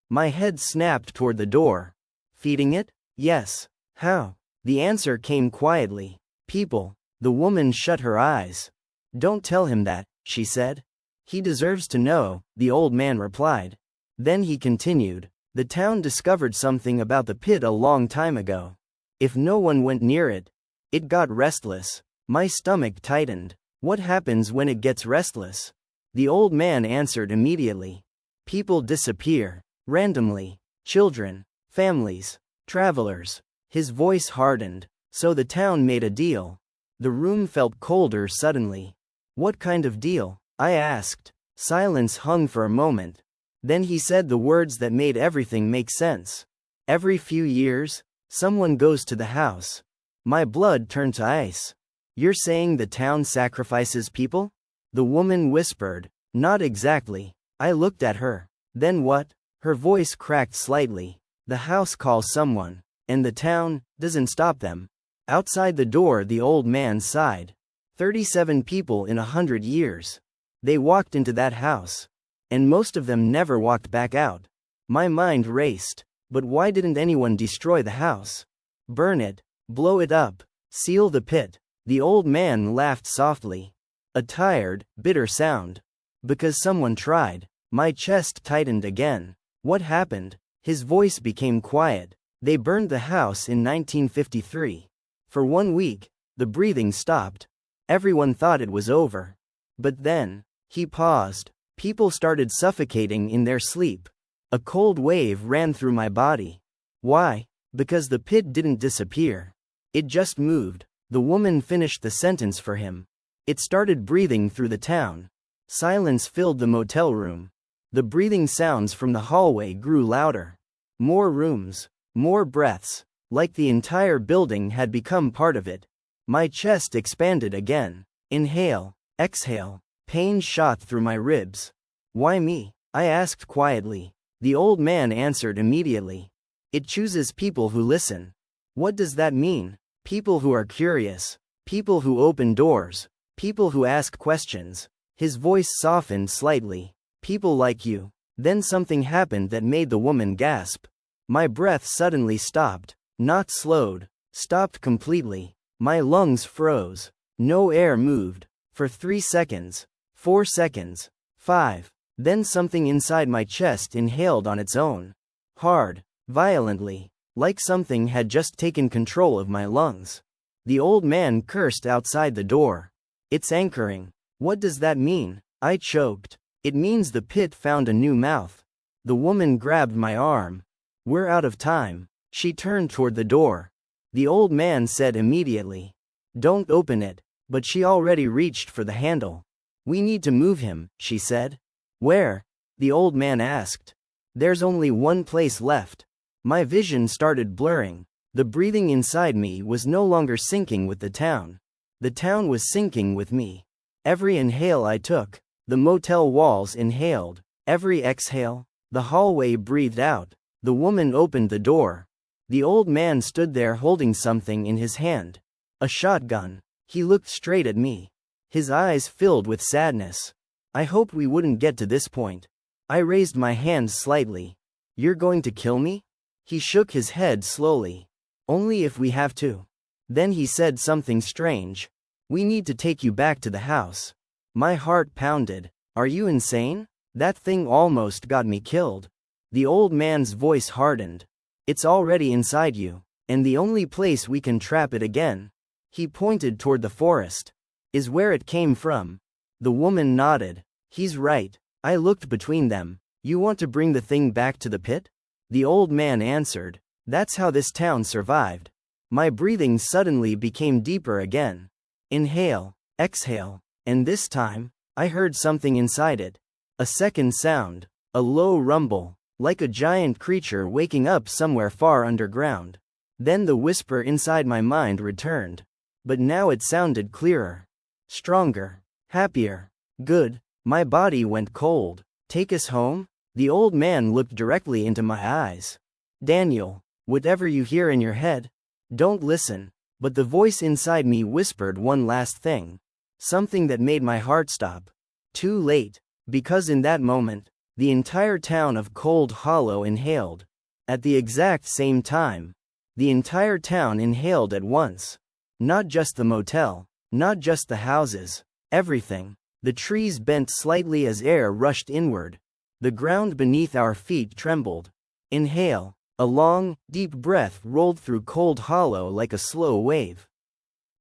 My head snapped toward the door. Feeding it? Yes. How? The answer came quietly. People. The woman shut her eyes. Don't tell him that, she said. He deserves to know, the old man replied. Then he continued. The town discovered something about the pit a long time ago. If no one went near it, it got restless. My stomach tightened. What happens when it gets restless? The old man answered immediately. People disappear. Randomly. Children. Families. Travelers. His voice hardened. So the town made a deal. The room felt colder suddenly. What kind of deal? I asked. Silence hung for a moment. Then he said the words that made everything make sense. Every few years, someone goes to the house. My blood turned to ice. You're saying the town sacrifices people? The woman whispered. Not exactly. I looked at her. Then what? Her voice cracked slightly. The house calls someone, and the town doesn't stop them. Outside the door, the old man sighed. 37 people in 100 years. They walked into that house. And most of them never walked back out. My mind raced. But why didn't anyone destroy the house? Burn it. Blow it up. Seal the pit. The old man laughed softly. A tired, bitter sound. Because someone tried. My chest tightened again. What happened? His voice became quiet. They burned the house in 1953. For 1 week, the breathing stopped. Everyone thought it was over. But then, he paused. People started suffocating in their sleep. A cold wave ran through my body. Why? Because the pit didn't disappear. It just moved. The woman finished the sentence for him. It started breathing through the town. Silence filled the motel room. The breathing sounds from the hallway grew louder. More rooms. More breaths. Like the entire building had become part of it. My chest expanded again. Inhale. Exhale. Pain shot through my ribs. Why me? I asked quietly. The old man answered immediately. It chooses people who listen. What does that mean? People who are curious. People who open doors. People who ask questions. His voice softened slightly. People like you. Then something happened that made the woman gasp. My breath suddenly stopped. Not slowed. Stopped completely. My lungs froze. No air moved. For 3 seconds. 4 seconds. 5. Then something inside my chest inhaled on its own. Hard. Violently. Like something had just taken control of my lungs. The old man cursed outside the door. It's anchoring. What does that mean? I choked. It means the pit found a new mouth. The woman grabbed my arm. We're out of time. She turned toward the door. The old man said immediately. Don't open it. But she already reached for the handle. We need to move him, she said. Where? The old man asked. There's only one place left. My vision started blurring. The breathing inside me was no longer sinking with the town. The town was sinking with me. Every inhale I took, the motel walls inhaled. Every exhale, the hallway breathed out. The woman opened the door. The old man stood there holding something in his hand. A shotgun. He looked straight at me. His eyes filled with sadness. I hoped we wouldn't get to this point. I raised my hand slightly. You're going to kill me? He shook his head slowly. Only if we have to. Then he said something strange. We need to take you back to the house. My heart pounded. Are you insane? That thing almost got me killed. The old man's voice hardened. It's already inside you, and the only place we can trap it again. He pointed toward the forest. Is where it came from. The woman nodded. He's right. I looked between them. You want to bring the thing back to the pit? The old man answered. That's how this town survived. My breathing suddenly became deeper again. Inhale, exhale, and this time, I heard something inside it. A second sound, a low rumble, like a giant creature waking up somewhere far underground. Then the whisper inside my mind returned. But now it sounded clearer, stronger, happier. Good. My body went cold. Take us home? The old man looked directly into my eyes. Daniel, whatever you hear in your head, don't listen. But the voice inside me whispered one last thing. Something that made my heart stop. Too late. Because in that moment, the entire town of Cold Hollow inhaled. At the exact same time. The entire town inhaled at once. Not just the motel, not just the houses, everything. The trees bent slightly as air rushed inward. The ground beneath our feet trembled. Inhale. A long, deep breath rolled through Cold Hollow like a slow wave.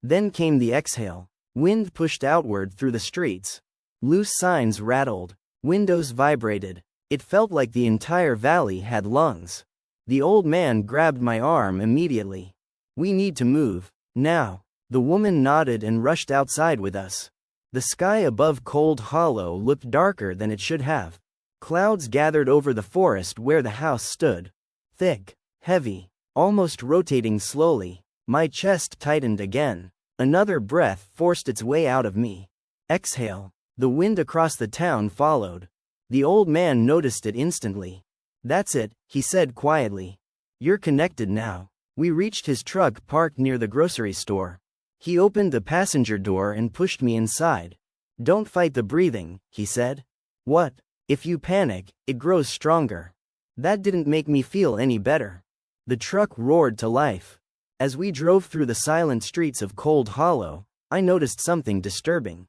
Then came the exhale. Wind pushed outward through the streets. Loose signs rattled. Windows vibrated. It felt like the entire valley had lungs. The old man grabbed my arm immediately. We need to move. Now. The woman nodded and rushed outside with us. The sky above Cold Hollow looked darker than it should have. Clouds gathered over the forest where the house stood. Thick, heavy, almost rotating slowly. My chest tightened again. Another breath forced its way out of me. Exhale. The wind across the town followed. The old man noticed it instantly. That's it, he said quietly. You're connected now. We reached his truck parked near the grocery store. He opened the passenger door and pushed me inside. Don't fight the breathing, he said. What? If you panic, it grows stronger. That didn't make me feel any better. The truck roared to life. As we drove through the silent streets of Cold Hollow, I noticed something disturbing.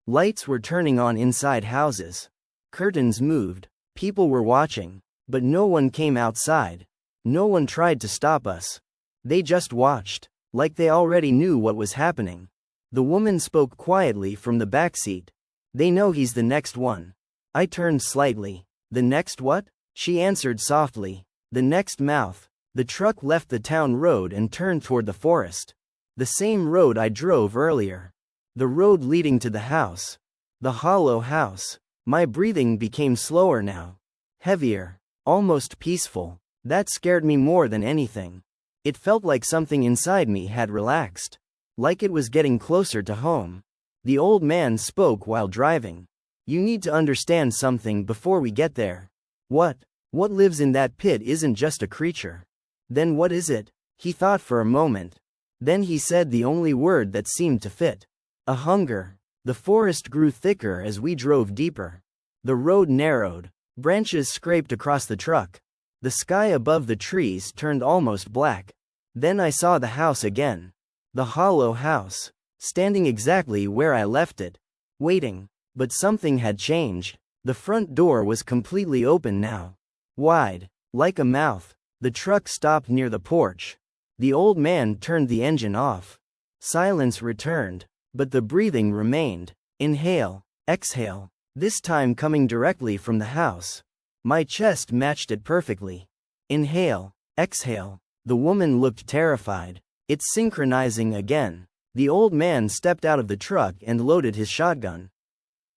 Lights were turning on inside houses. Curtains moved. People were watching. But no one came outside. No one tried to stop us. They just watched, like they already knew what was happening. The woman spoke quietly from the back seat. They know he's the next one. I turned slightly. The next what? She answered softly. The next mouth. The truck left the town road and turned toward the forest. The same road I drove earlier. The road leading to the house. The hollow house. My breathing became slower now. Heavier. Almost peaceful. That scared me more than anything. It felt like something inside me had relaxed. Like it was getting closer to home. The old man spoke while driving. You need to understand something before we get there. What? What lives in that pit isn't just a creature. Then what is it? He thought for a moment. Then he said the only word that seemed to fit. A hunger. The forest grew thicker as we drove deeper. The road narrowed. Branches scraped across the truck. The sky above the trees turned almost black. Then I saw the house again. The hollow house. Standing exactly where I left it. Waiting. But something had changed. The front door was completely open now. Wide. Like a mouth. The truck stopped near the porch. The old man turned the engine off. Silence returned. But the breathing remained. Inhale. Exhale. This time coming directly from the house. My chest matched it perfectly. Inhale. Exhale. The woman looked terrified. It's synchronizing again. The old man stepped out of the truck and loaded his shotgun.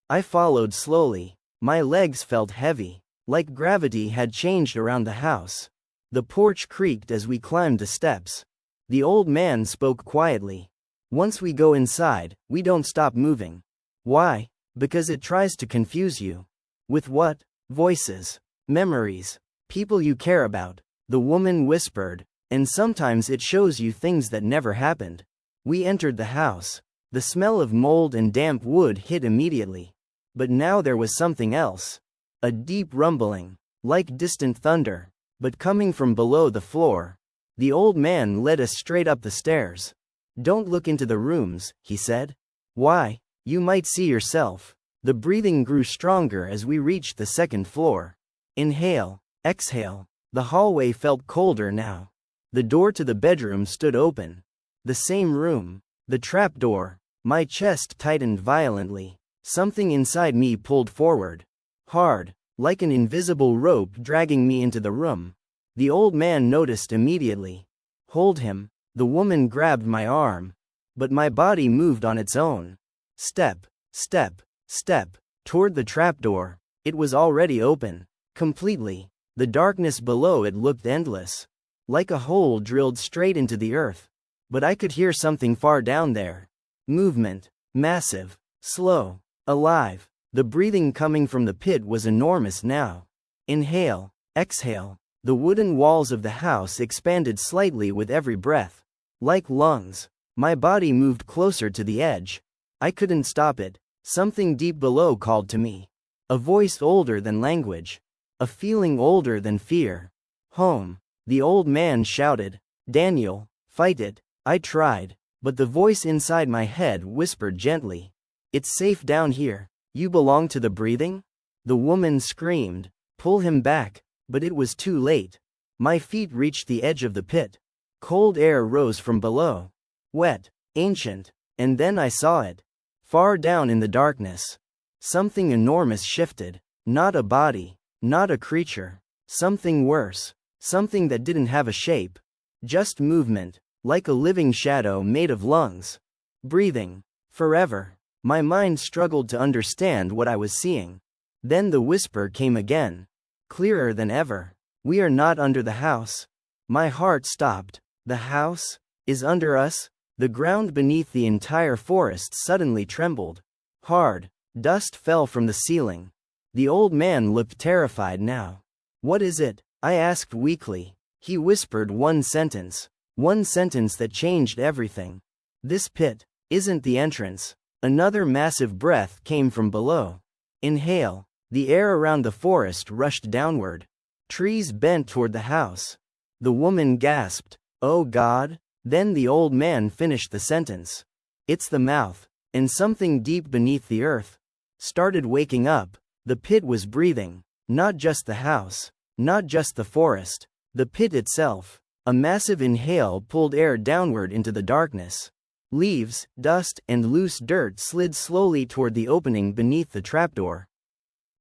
I followed slowly. My legs felt heavy, like gravity had changed around the house. The porch creaked as we climbed the steps. The old man spoke quietly. Once we go inside, we don't stop moving. Why? Because it tries to confuse you. With what? Voices. Memories. People you care about. The woman whispered. And sometimes it shows you things that never happened. We entered the house. The smell of mold and damp wood hit immediately. But now there was something else. A deep rumbling, like distant thunder, but coming from below the floor. The old man led us straight up the stairs. Don't look into the rooms, he said. Why? You might see yourself. The breathing grew stronger as we reached the second floor. Inhale, exhale. The hallway felt colder now. The door to the bedroom stood open. The same room. The trapdoor. My chest tightened violently. Something inside me pulled forward. Hard, like an invisible rope dragging me into the room. The old man noticed immediately. Hold him, The woman grabbed my arm. But my body moved on its own. Step, step, step, toward the trapdoor. It was already open. Completely. The darkness below it looked endless. Like a hole drilled straight into the earth. But I could hear something far down there. Movement. Massive. Slow. Alive. The breathing coming from the pit was enormous now. Inhale. Exhale. The wooden walls of the house expanded slightly with every breath. Like lungs. My body moved closer to the edge. I couldn't stop it. Something deep below called to me. A voice older than language. A feeling older than fear. Home. The old man shouted. Daniel, fight it. I tried. But the voice inside my head whispered gently. It's safe down here. You belong to the breathing? The woman screamed. Pull him back. But it was too late. My feet reached the edge of the pit. Cold air rose from below. Wet. Ancient. And then I saw it. Far down in the darkness. Something enormous shifted. Not a body. Not a creature. Something worse. Something that didn't have a shape. Just movement. Like a living shadow made of lungs. Breathing. Forever. My mind struggled to understand what I was seeing. Then the whisper came again. Clearer than ever. We are not under the house. My heart stopped. The house is under us? The ground beneath the entire forest suddenly trembled. Hard. Dust fell from the ceiling. The old man looked terrified now. What is it? I asked weakly. He whispered one sentence. One sentence that changed everything. This pit isn't the entrance. Another massive breath came from below. Inhale. The air around the forest rushed downward. Trees bent toward the house. The woman gasped. Oh God. Then the old man finished the sentence. It's the mouth. And something deep beneath the earth started waking up. The pit was breathing. Not just the house. Not just the forest. The pit itself. A massive inhale pulled air downward into the darkness. Leaves, dust, and loose dirt slid slowly toward the opening beneath the trapdoor.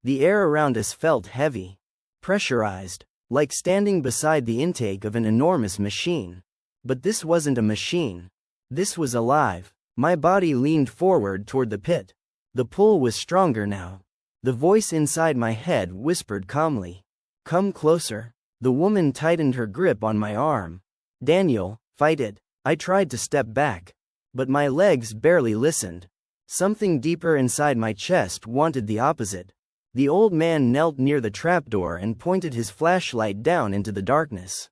The air around us felt heavy. Pressurized. Like standing beside the intake of an enormous machine. But this wasn't a machine. This was alive. My body leaned forward toward the pit. The pull was stronger now. The voice inside my head whispered calmly. Come closer. The woman tightened her grip on my arm. Daniel, fight it. I tried to step back. But my legs barely listened. Something deeper inside my chest wanted the opposite. The old man knelt near the trapdoor and pointed his flashlight down into the darkness.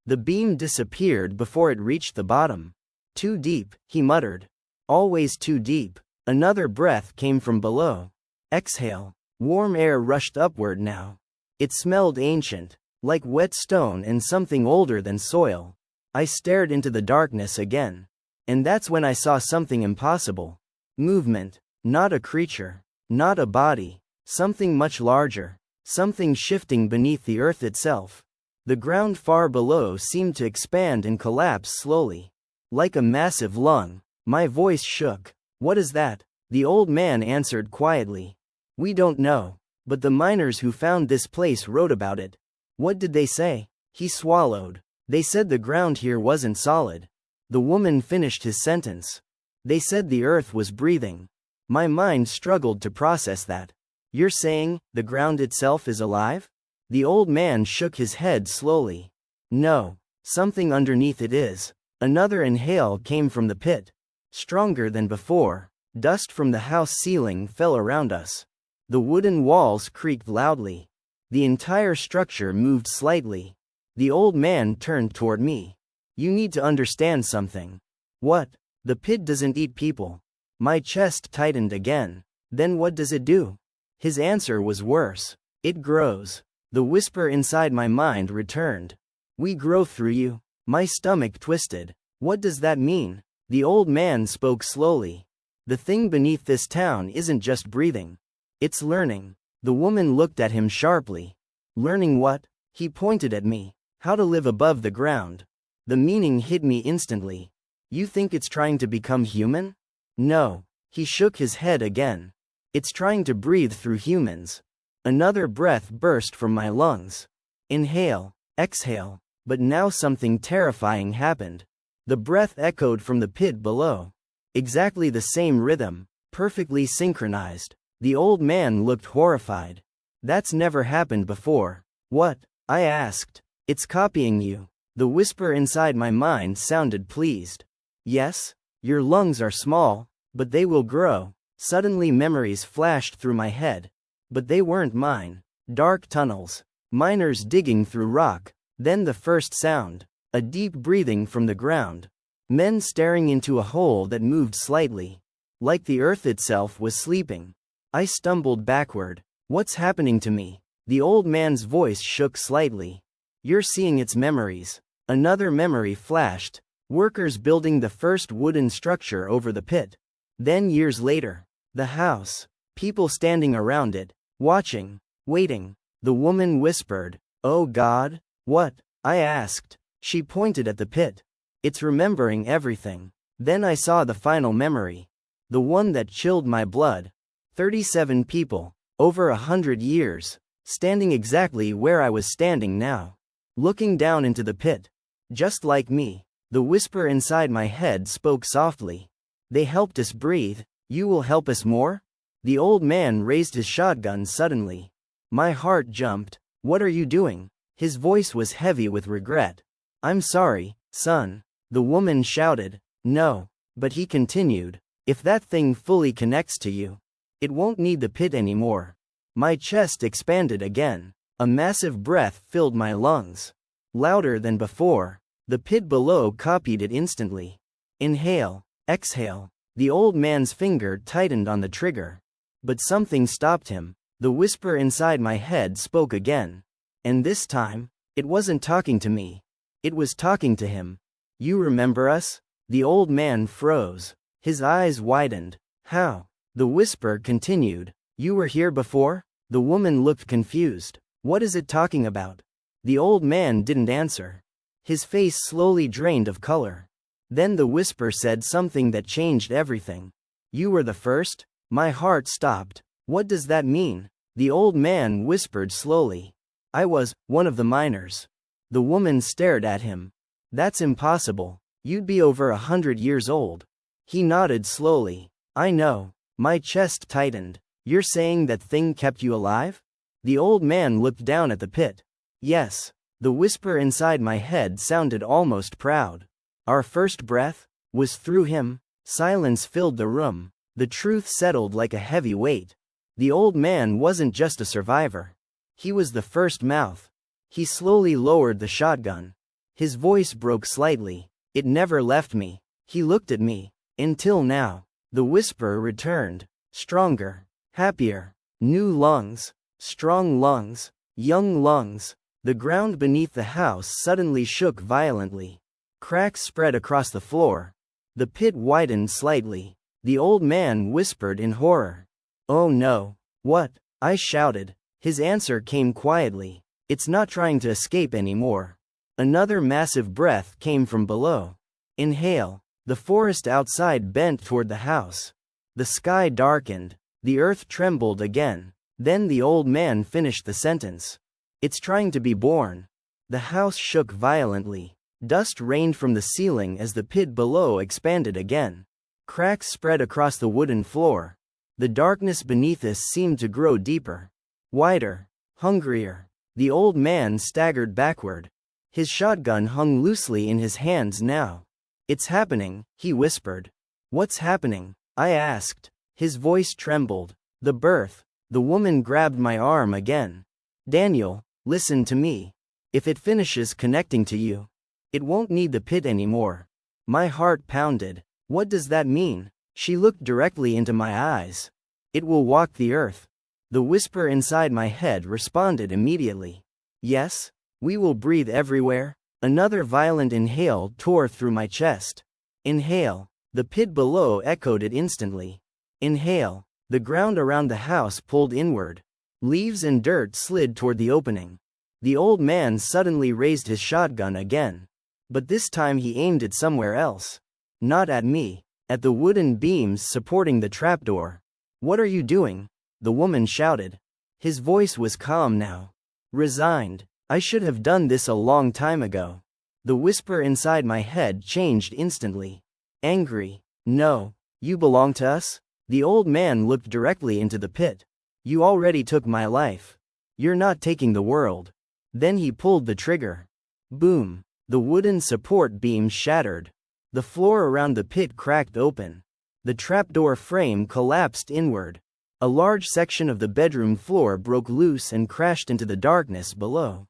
The beam disappeared before it reached the bottom. Too deep, he muttered. Always too deep. Another breath came from below. Exhale. Warm air rushed upward now. It smelled ancient, like wet stone and something older than soil. I stared into the darkness again. And that's when I saw something impossible. Movement. Not a creature. Not a body. Something much larger. Something shifting beneath the earth itself. The ground far below seemed to expand and collapse slowly. Like a massive lung. My voice shook. What is that? The old man answered quietly. We don't know. But the miners who found this place wrote about it. What did they say? He swallowed. They said the ground here wasn't solid. The woman finished his sentence. They said the earth was breathing. My mind struggled to process that. You're saying, the ground itself is alive? The old man shook his head slowly. No. Something underneath it is. Another inhale came from the pit. Stronger than before. Dust from the house ceiling fell around us. The wooden walls creaked loudly. The entire structure moved slightly. The old man turned toward me. You need to understand something. What? The pit doesn't eat people. My chest tightened again. Then what does it do? His answer was worse. It grows. The whisper inside my mind returned. We grow through you. My stomach twisted. What does that mean? The old man spoke slowly. The thing beneath this town isn't just breathing. It's learning. The woman looked at him sharply. Learning what? He pointed at me. How to live above the ground. The meaning hit me instantly. You think it's trying to become human? No. He shook his head again. It's trying to breathe through humans. Another breath burst from my lungs. Inhale. Exhale. But now something terrifying happened. The breath echoed from the pit below. Exactly the same rhythm, perfectly synchronized. The old man looked horrified. That's never happened before. What? I asked. It's copying you. The whisper inside my mind sounded pleased. Yes, your lungs are small, but they will grow. Suddenly memories flashed through my head. But they weren't mine. Dark tunnels. Miners digging through rock. Then the first sound. A deep breathing from the ground. Men staring into a hole that moved slightly. Like the earth itself was sleeping. I stumbled backward. What's happening to me? The old man's voice shook slightly. You're seeing its memories. Another memory flashed. Workers building the first wooden structure over the pit. Then years later, the house. People standing around it, watching, waiting. The woman whispered, "Oh God, what?" I asked. She pointed at the pit. It's remembering everything. Then I saw the final memory. The one that chilled my blood. 37 people, over 100 years, standing exactly where I was standing now. Looking down into the pit. Just like me. The whisper inside my head spoke softly. They helped us breathe. You will help us more? The old man raised his shotgun suddenly. My heart jumped. What are you doing? His voice was heavy with regret. I'm sorry, son. The woman shouted. No. But he continued. If that thing fully connects to you, it won't need the pit anymore. My chest expanded again. A massive breath filled my lungs. Louder than before. The pit below copied it instantly. Inhale, exhale. The old man's finger tightened on the trigger. But something stopped him. The whisper inside my head spoke again. And this time, it wasn't talking to me. It was talking to him. You remember us? The old man froze. His eyes widened. How? The whisper continued. You were here before? The woman looked confused. What is it talking about? The old man didn't answer. His face slowly drained of color. Then the whisper said something that changed everything. You were the first? My heart stopped. What does that mean? The old man whispered slowly. I was one of the miners. The woman stared at him. That's impossible. You'd be over 100 years old. He nodded slowly. I know. My chest tightened. You're saying that thing kept you alive? The old man looked down at the pit. Yes. The whisper inside my head sounded almost proud. Our first breath was through him. Silence filled the room. The truth settled like a heavy weight. The old man wasn't just a survivor. He was the first mouth. He slowly lowered the shotgun. His voice broke slightly. It never left me. He looked at me. Until now. The whisper returned. Stronger. Happier. New lungs. Strong lungs. Young lungs. The ground beneath the house suddenly shook violently. Cracks spread across the floor. The pit widened slightly. The old man whispered in horror. Oh no. What? I shouted. His answer came quietly. It's not trying to escape anymore. Another massive breath came from below. Inhale. The forest outside bent toward the house. The sky darkened. The earth trembled again. Then the old man finished the sentence. It's trying to be born. The house shook violently. Dust rained from the ceiling as the pit below expanded again. Cracks spread across the wooden floor. The darkness beneath us seemed to grow deeper. Wider. Hungrier. The old man staggered backward. His shotgun hung loosely in his hands now. It's happening, he whispered. What's happening? I asked. His voice trembled. The birth. The woman grabbed my arm again. Daniel, listen to me. If it finishes connecting to you, it won't need the pit anymore. My heart pounded. What does that mean? She looked directly into my eyes. It will walk the earth. The whisper inside my head responded immediately. Yes, we will breathe everywhere. Another violent inhale tore through my chest. Inhale. The pit below echoed it instantly. Inhale. The ground around the house pulled inward. Leaves and dirt slid toward the opening. The old man suddenly raised his shotgun again. But this time he aimed it somewhere else. Not at me. At the wooden beams supporting the trapdoor. What are you doing? The woman shouted. His voice was calm now. Resigned. I should have done this a long time ago. The whisper inside my head changed instantly. Angry. No. You belong to us? The old man looked directly into the pit. You already took my life. You're not taking the world. Then he pulled the trigger. Boom. The wooden support beams shattered. The floor around the pit cracked open. The trapdoor frame collapsed inward. A large section of the bedroom floor broke loose and crashed into the darkness below.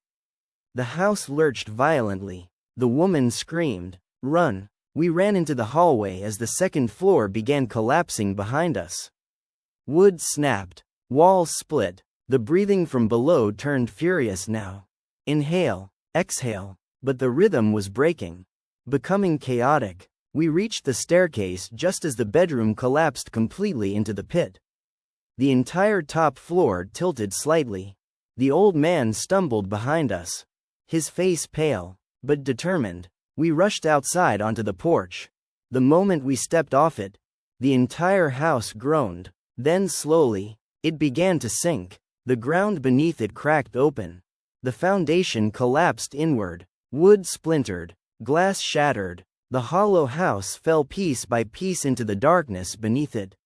The house lurched violently. The woman screamed, "Run!" We ran into the hallway as the second floor began collapsing behind us. Wood snapped. Walls split. The breathing from below turned furious now. Inhale, exhale. But the rhythm was breaking. Becoming chaotic. We reached the staircase just as the bedroom collapsed completely into the pit. The entire top floor tilted slightly. The old man stumbled behind us. His face pale, but determined. We rushed outside onto the porch. The moment we stepped off it, the entire house groaned. Then slowly, it began to sink. The ground beneath it cracked open. The foundation collapsed inward. Wood splintered. Glass shattered. The hollow house fell piece by piece into the darkness beneath it.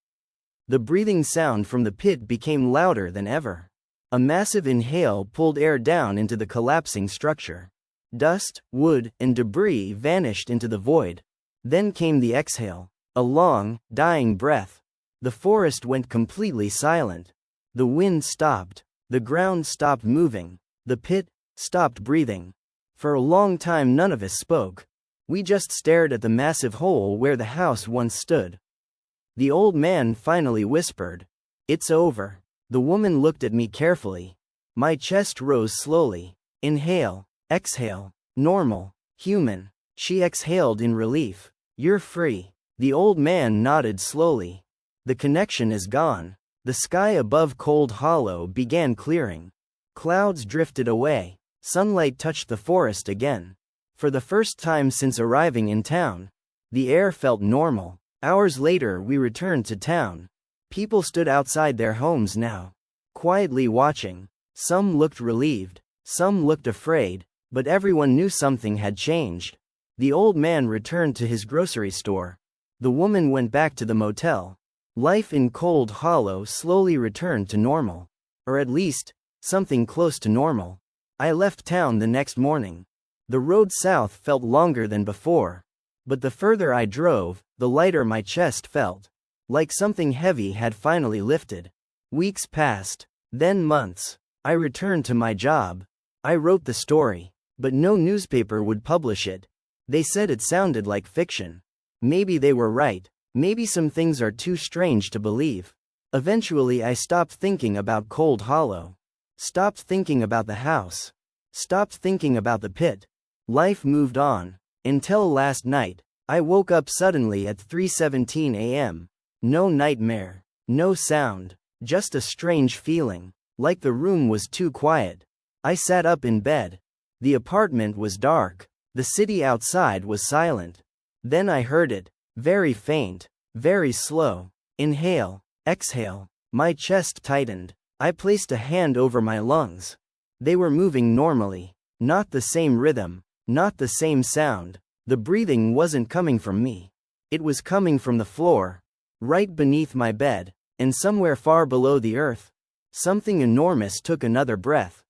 The breathing sound from the pit became louder than ever. A massive inhale pulled air down into the collapsing structure. Dust, wood, and debris vanished into the void. Then came the exhale. A long, dying breath. The forest went completely silent. The wind stopped. The ground stopped moving. The pit stopped breathing. For a long time none of us spoke. We just stared at the massive hole where the house once stood. The old man finally whispered, "It's over." The woman looked at me carefully. My chest rose slowly. Inhale, exhale. Normal, human. She exhaled in relief. "You're free." The old man nodded slowly. The connection is gone. The sky above Cold Hollow began clearing. Clouds drifted away. Sunlight touched the forest again. For the first time since arriving in town, the air felt normal. Hours later we returned to town. People stood outside their homes now, quietly watching. Some looked relieved, some looked afraid, but everyone knew something had changed. The old man returned to his grocery store. The woman went back to the motel. Life in Cold Hollow slowly returned to normal. Or at least, something close to normal. I left town the next morning. The road south felt longer than before. But the further I drove, the lighter my chest felt. Like something heavy had finally lifted. Weeks passed. Then months. I returned to my job. I wrote the story. But no newspaper would publish it. They said it sounded like fiction. Maybe they were right. Maybe some things are too strange to believe. Eventually I stopped thinking about Cold Hollow. Stopped thinking about the house. Stopped thinking about the pit. Life moved on. Until last night, I woke up suddenly at 3:17 a.m. No nightmare. No sound. Just a strange feeling. Like the room was too quiet. I sat up in bed. The apartment was dark. The city outside was silent. Then I heard it. Very faint. Very slow. Inhale. Exhale. My chest tightened. I placed a hand over my lungs. They were moving normally. Not the same rhythm. Not the same sound. The breathing wasn't coming from me. It was coming from the floor. Right beneath my bed. And somewhere far below the earth. Something enormous took another breath.